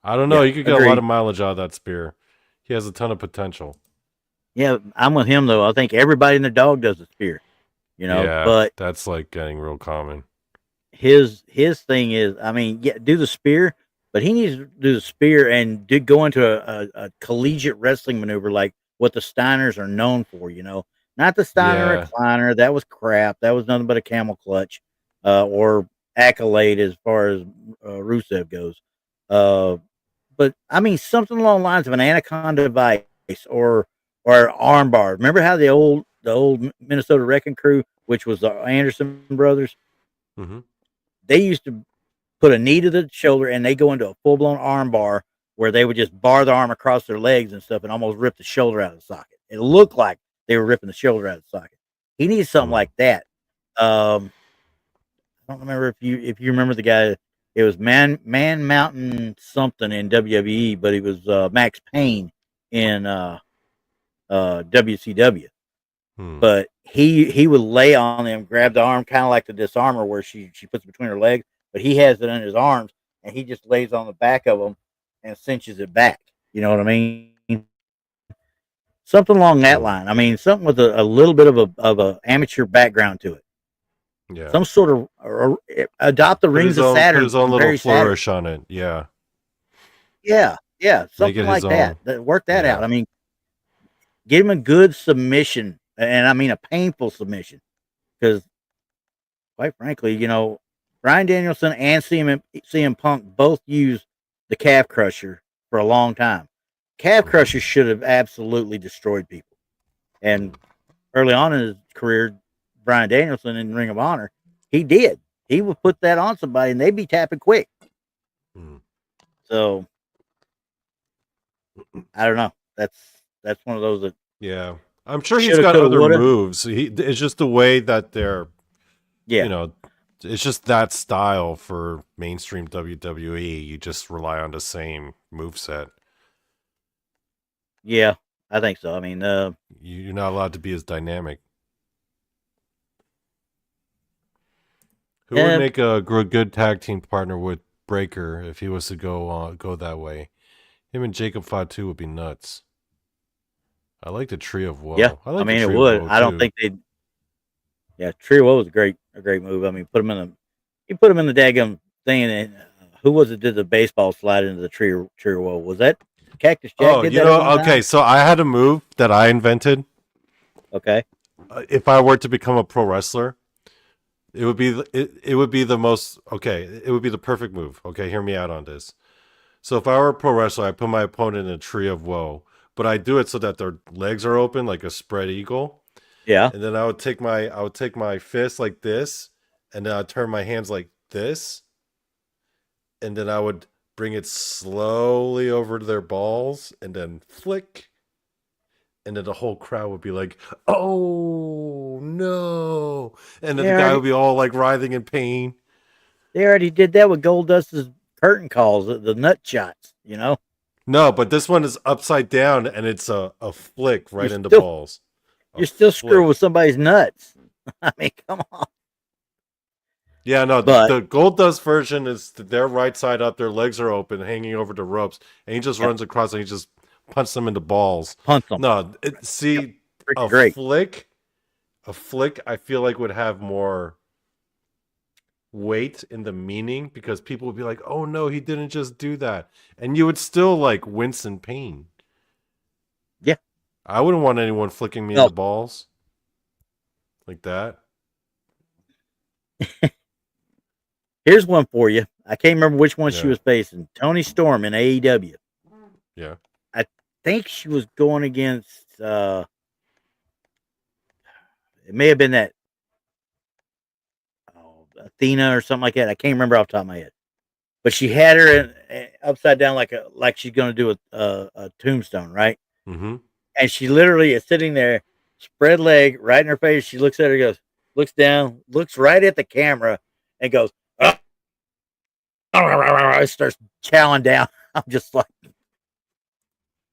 I don't know. You could get a lot of mileage out of that spear. He has a ton of potential. Yeah, I'm with him though. I think everybody in their dog does a spear. But that's like getting real common. His thing is, I mean, do the spear, but he needs to do the spear and go into a collegiate wrestling maneuver like what the Steiners are known for. Not the Steiner recliner. That was crap. That was nothing but a camel clutch or accolade as far as Rusev goes. But I mean, something along the lines of an anaconda device or an arm bar. Remember how the old Minnesota Wrecking Crew, which was the Anderson brothers, they used to put a knee to the shoulder and they go into a full blown arm bar where they would just bar the arm across their legs and stuff and almost rip the shoulder out of the socket. It looked like they were ripping the shoulder out of the socket. He needs something like that. I don't remember if you remember the guy. It was Man Mountain something in WWE, but it was Max Payne in WCW. But he would lay on them, grab the arm, kind of like the disarmer where she puts it between her legs, but he has it in his arms and he just lays on the back of them and cinches it back. You know what I mean? Something along that line. I mean, something with a little bit of a amateur background to it. Yeah. Some sort of adopt the Rings of Saturn. Put his own little flourish on it. Yeah. Yeah. Something like that. Work that out. I mean, give him a good submission, and I mean a painful submission, because quite frankly, Bryan Danielson and CM Punk both used the calf crusher for a long time. Calf crusher should have absolutely destroyed people. And early on in his career, Bryan Danielson in Ring of Honor, he did. He would put that on somebody and they'd be tapping quick. So I don't know. That's one of those that. Yeah, I'm sure he's got other moves. It's just the way that they're. Yeah. It's just that style for mainstream WWE. You just rely on the same moveset. Yeah, I think so. I mean, you're not allowed to be as dynamic. Who would make a good tag team partner with Breaker if he was to go that way? Him and Jacob Fatu would be nuts. I like the Tree of Woe. Yeah, I mean it would. I don't think they'd. Yeah, Tree of Woe was a great move. I mean, put him in the daggum thing, and who was it did the baseball slide into the Tree of Woe? Was that Cactus Jack? Okay, so I had a move that I invented. Okay. If I were to become a pro wrestler, it would be the most. Okay, it would be the perfect move. Okay, hear me out on this. So if I were a pro wrestler, I put my opponent in a Tree of Woe, but I do it so that their legs are open like a spread eagle. Yeah. And then I would take my fist like this, and then I'd turn my hands like this, and then I would bring it slowly over to their balls, and then flick, and then the whole crowd would be like, "Oh no!" And then the guy would be all like writhing in pain. They already did that with Goldust's curtain calls, the nut shots. No, but this one is upside down, and it's a flick right into still, balls. You're still screwing with somebody's nuts. I mean, come on. Yeah, no, the Gold Dust version is their right side up, their legs are open, hanging over the ropes, and he just runs across and he just punches them into balls. Punch them. No, flick, a flick, I feel like would have more weight in the meaning because people would be like, "Oh no, he didn't just do that," and you would still like wince in pain. Yeah, I wouldn't want anyone flicking me in the balls like that. Here's one for you. I can't remember which one she was facing. Toni Storm in AEW. Yeah. I think she was going against it may have been that Athena or something like that. I can't remember off the top of my head. But she had her upside down like she's going to do a tombstone, right? Mm-hmm. And she literally is sitting there, spread leg, right in her face. She looks at her, goes, looks down, looks right at the camera, and goes, starts chowing down. I'm just like,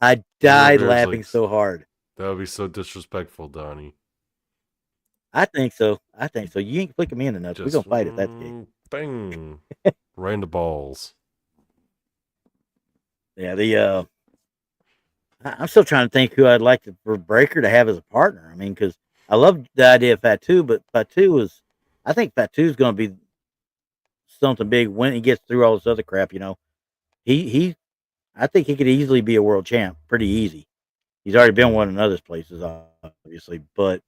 I died laughing so hard. That would be so disrespectful, Donnie. I think so. You ain't flicking me in the nuts. We're gonna fight if that's the case. Bang. Right in the balls. Yeah, I'm still trying to think who I'd like for Breaker to have as a partner. I mean, because I love the idea of Fatu, but I think Fatu's going to be something big when he gets through all this other crap. You know, I think he could easily be a world champ, pretty easy. He's already been one in other places, obviously, but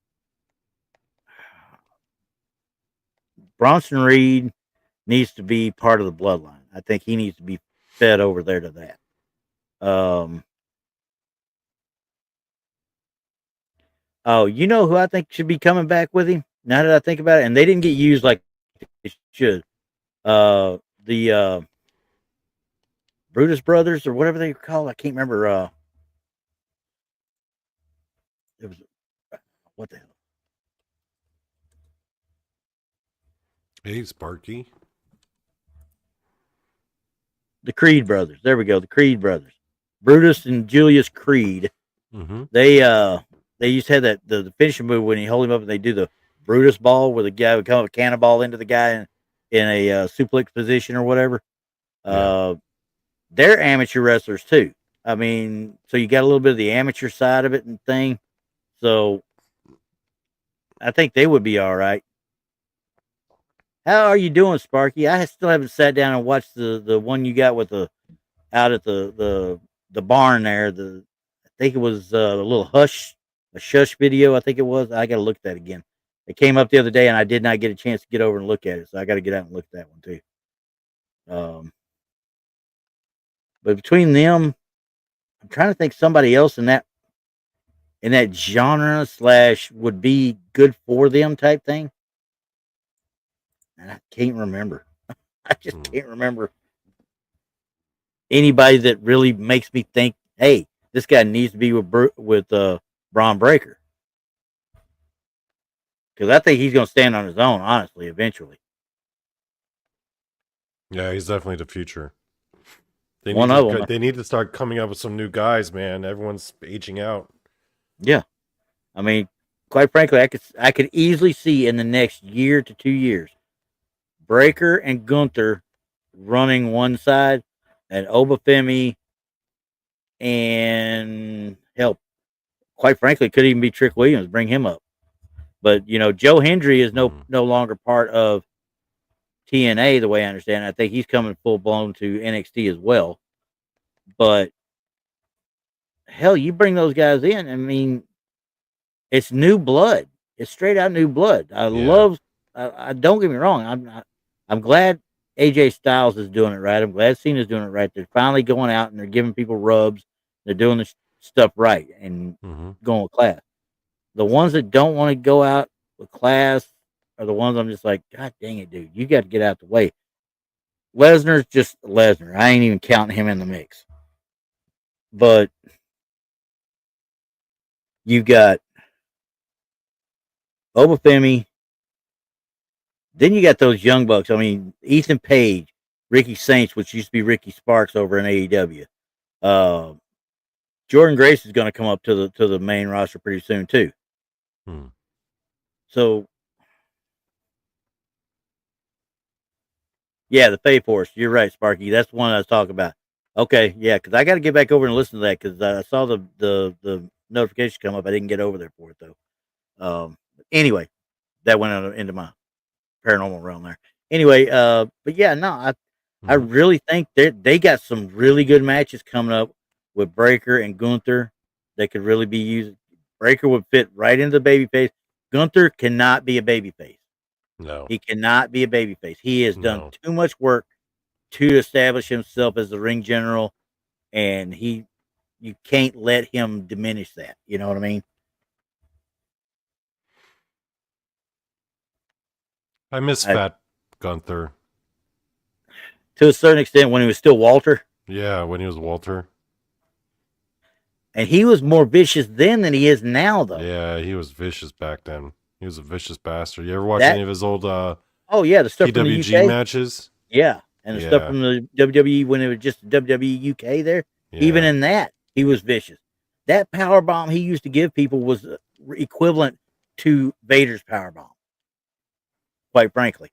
Bronson Reed needs to be part of the bloodline. I think he needs to be fed over there to that. Oh, you know who I think should be coming back with him? Now that I think about it, and they didn't get used like they should. The Brutus Brothers or whatever they call. I can't remember. It was what the hell? Hey, Sparky. The Creed brothers. There we go. The Creed brothers. Brutus and Julius Creed. Mm-hmm. They used to have that the finishing move when you hold him up and they do the Brutus ball where the guy would come up a cannonball into the guy in a suplex position or whatever. Yeah. They're amateur wrestlers too. I mean, so you got a little bit of the amateur side of it and thing. So I think they would be all right. How are you doing, Sparky? I still haven't sat down and watched the one you got with out at the barn there. I think it was a little shush video. I think it was. I got to look at that again. It came up the other day, and I did not get a chance to get over and look at it, so I got to get out and look at that one too. But between them, I'm trying to think somebody else in that genre / would be good for them type thing. And I can't remember. I just can't remember anybody that really makes me think, hey, this guy needs to be with Braun Breaker. Because I think he's going to stand on his own, honestly, eventually. Yeah, he's definitely the future. They need to start coming up with some new guys, man. Everyone's aging out. Yeah. I mean, quite frankly, I could easily see in the next year to 2 years, Breaker and Gunther running one side, and Obafemi and help. Quite frankly, could even be Trick Williams. Bring him up, but Joe Hendry is no longer part of TNA, the way I understand it. I think he's coming full blown to NXT as well. But hell, you bring those guys in. I mean, it's new blood. It's straight out new blood. I don't get me wrong. I'm glad AJ Styles is doing it right. I'm glad Cena's doing it right. They're finally going out and they're giving people rubs. They're doing this stuff right and going with class. The ones that don't want to go out with class are the ones I'm just like, God dang it, dude. You got to get out the way. Lesnar's just Lesnar. I ain't even counting him in the mix. But you've got Obafemi. Then you got those young bucks. I mean, Ethan Page, Ricky Saints, which used to be Ricky Sparks over in AEW. Jordan Grace is going to come up to the main roster pretty soon too. So, yeah, the Fae Force. You're right, Sparky. That's the one I was talking about. Okay, yeah, because I got to get back over and listen to that because I saw the notification come up. I didn't get over there for it though. Anyway, that went into my paranormal realm there. Anyway, but yeah, no, I really think they got some really good matches coming up with Breaker and Gunther. They could really be used. Breaker would fit right into the babyface. Gunther cannot be a babyface. No, he cannot be a babyface. He has done too much work to establish himself as the ring general, and you can't let him diminish that. You know what I mean? I miss Fat Gunther. To a certain extent, when he was still Walter. Yeah, when he was Walter. And he was more vicious then than he is now, though. Yeah, he was vicious back then. He was a vicious bastard. You ever watch any of his old the stuff from the UK matches? Yeah. And the stuff from the WWE when it was just WWE UK there. Yeah. Even in that, he was vicious. That power bomb he used to give people was equivalent to Vader's power bomb. Quite frankly.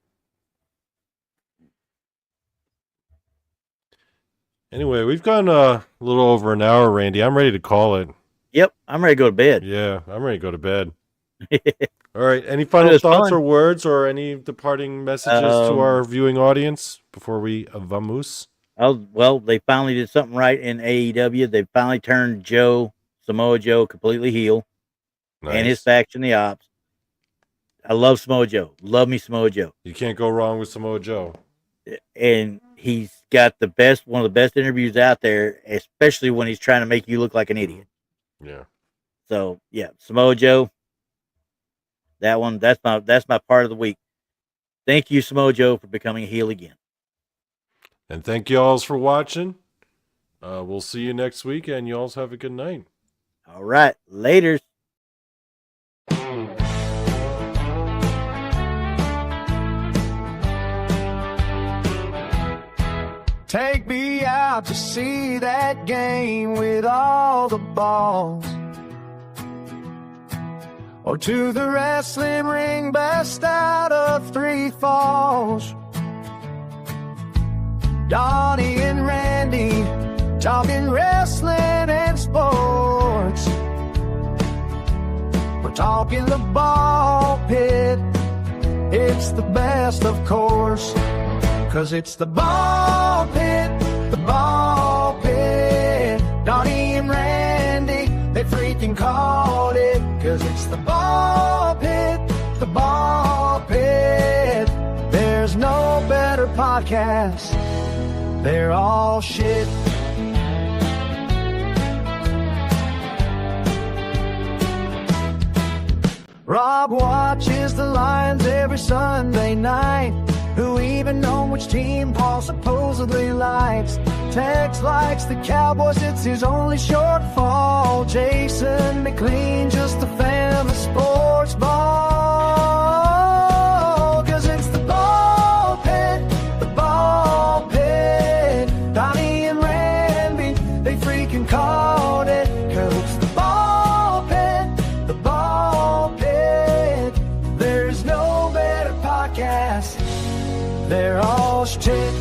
Anyway, we've gone a little over an hour, Randy. I'm ready to call it. Yep, I'm ready to go to bed. Yeah, I'm ready to go to bed. All right. Any final thoughts or words or any departing messages to our viewing audience before we vamoose? Oh, well, they finally did something right in AEW. They finally turned Samoa Joe, completely heel. Nice. And his faction, the Ops. I love Samoa Joe. Love me Samoa Joe. You can't go wrong with Samoa Joe. And he's got one of the best interviews out there, especially when he's trying to make you look like an idiot. Yeah. So, yeah, Samoa Joe. That's my part of the week. Thank you, Samoa Joe, for becoming a heel again. And thank you all for watching. We'll see you next week, and you all have a good night. All right. Laters. Take me out to see that game with all the balls. Or to the wrestling ring, best out of 3 falls. Donny and Randy talking wrestling and sports. We're talking the ball pit. It's the best, of course. 'Cause it's the ball pit, the ball pit. Donny and Randy, they freaking called it. 'Cause it's the ball pit, the ball pit. There's no better podcast. They're all shit. Rob watches the Lions every Sunday night. Who even know which team Paul supposedly likes? Tex likes the Cowboys, it's his only shortfall. Jason McLean, just a fan of the sports ball. 'Cause it's the ball pit, the ball pit. Donny and Randy, they freaking called it. 'Cause it's the ball pit, the ball pit. There's no better podcast. They're all shit.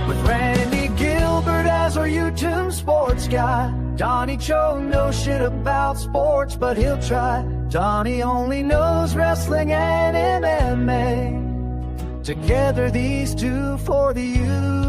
With Randy Gilbert as our YouTube sports guy. Donny Cho knows shit about sports, but he'll try. Donny only knows wrestling and MMA. Together these two for the youth.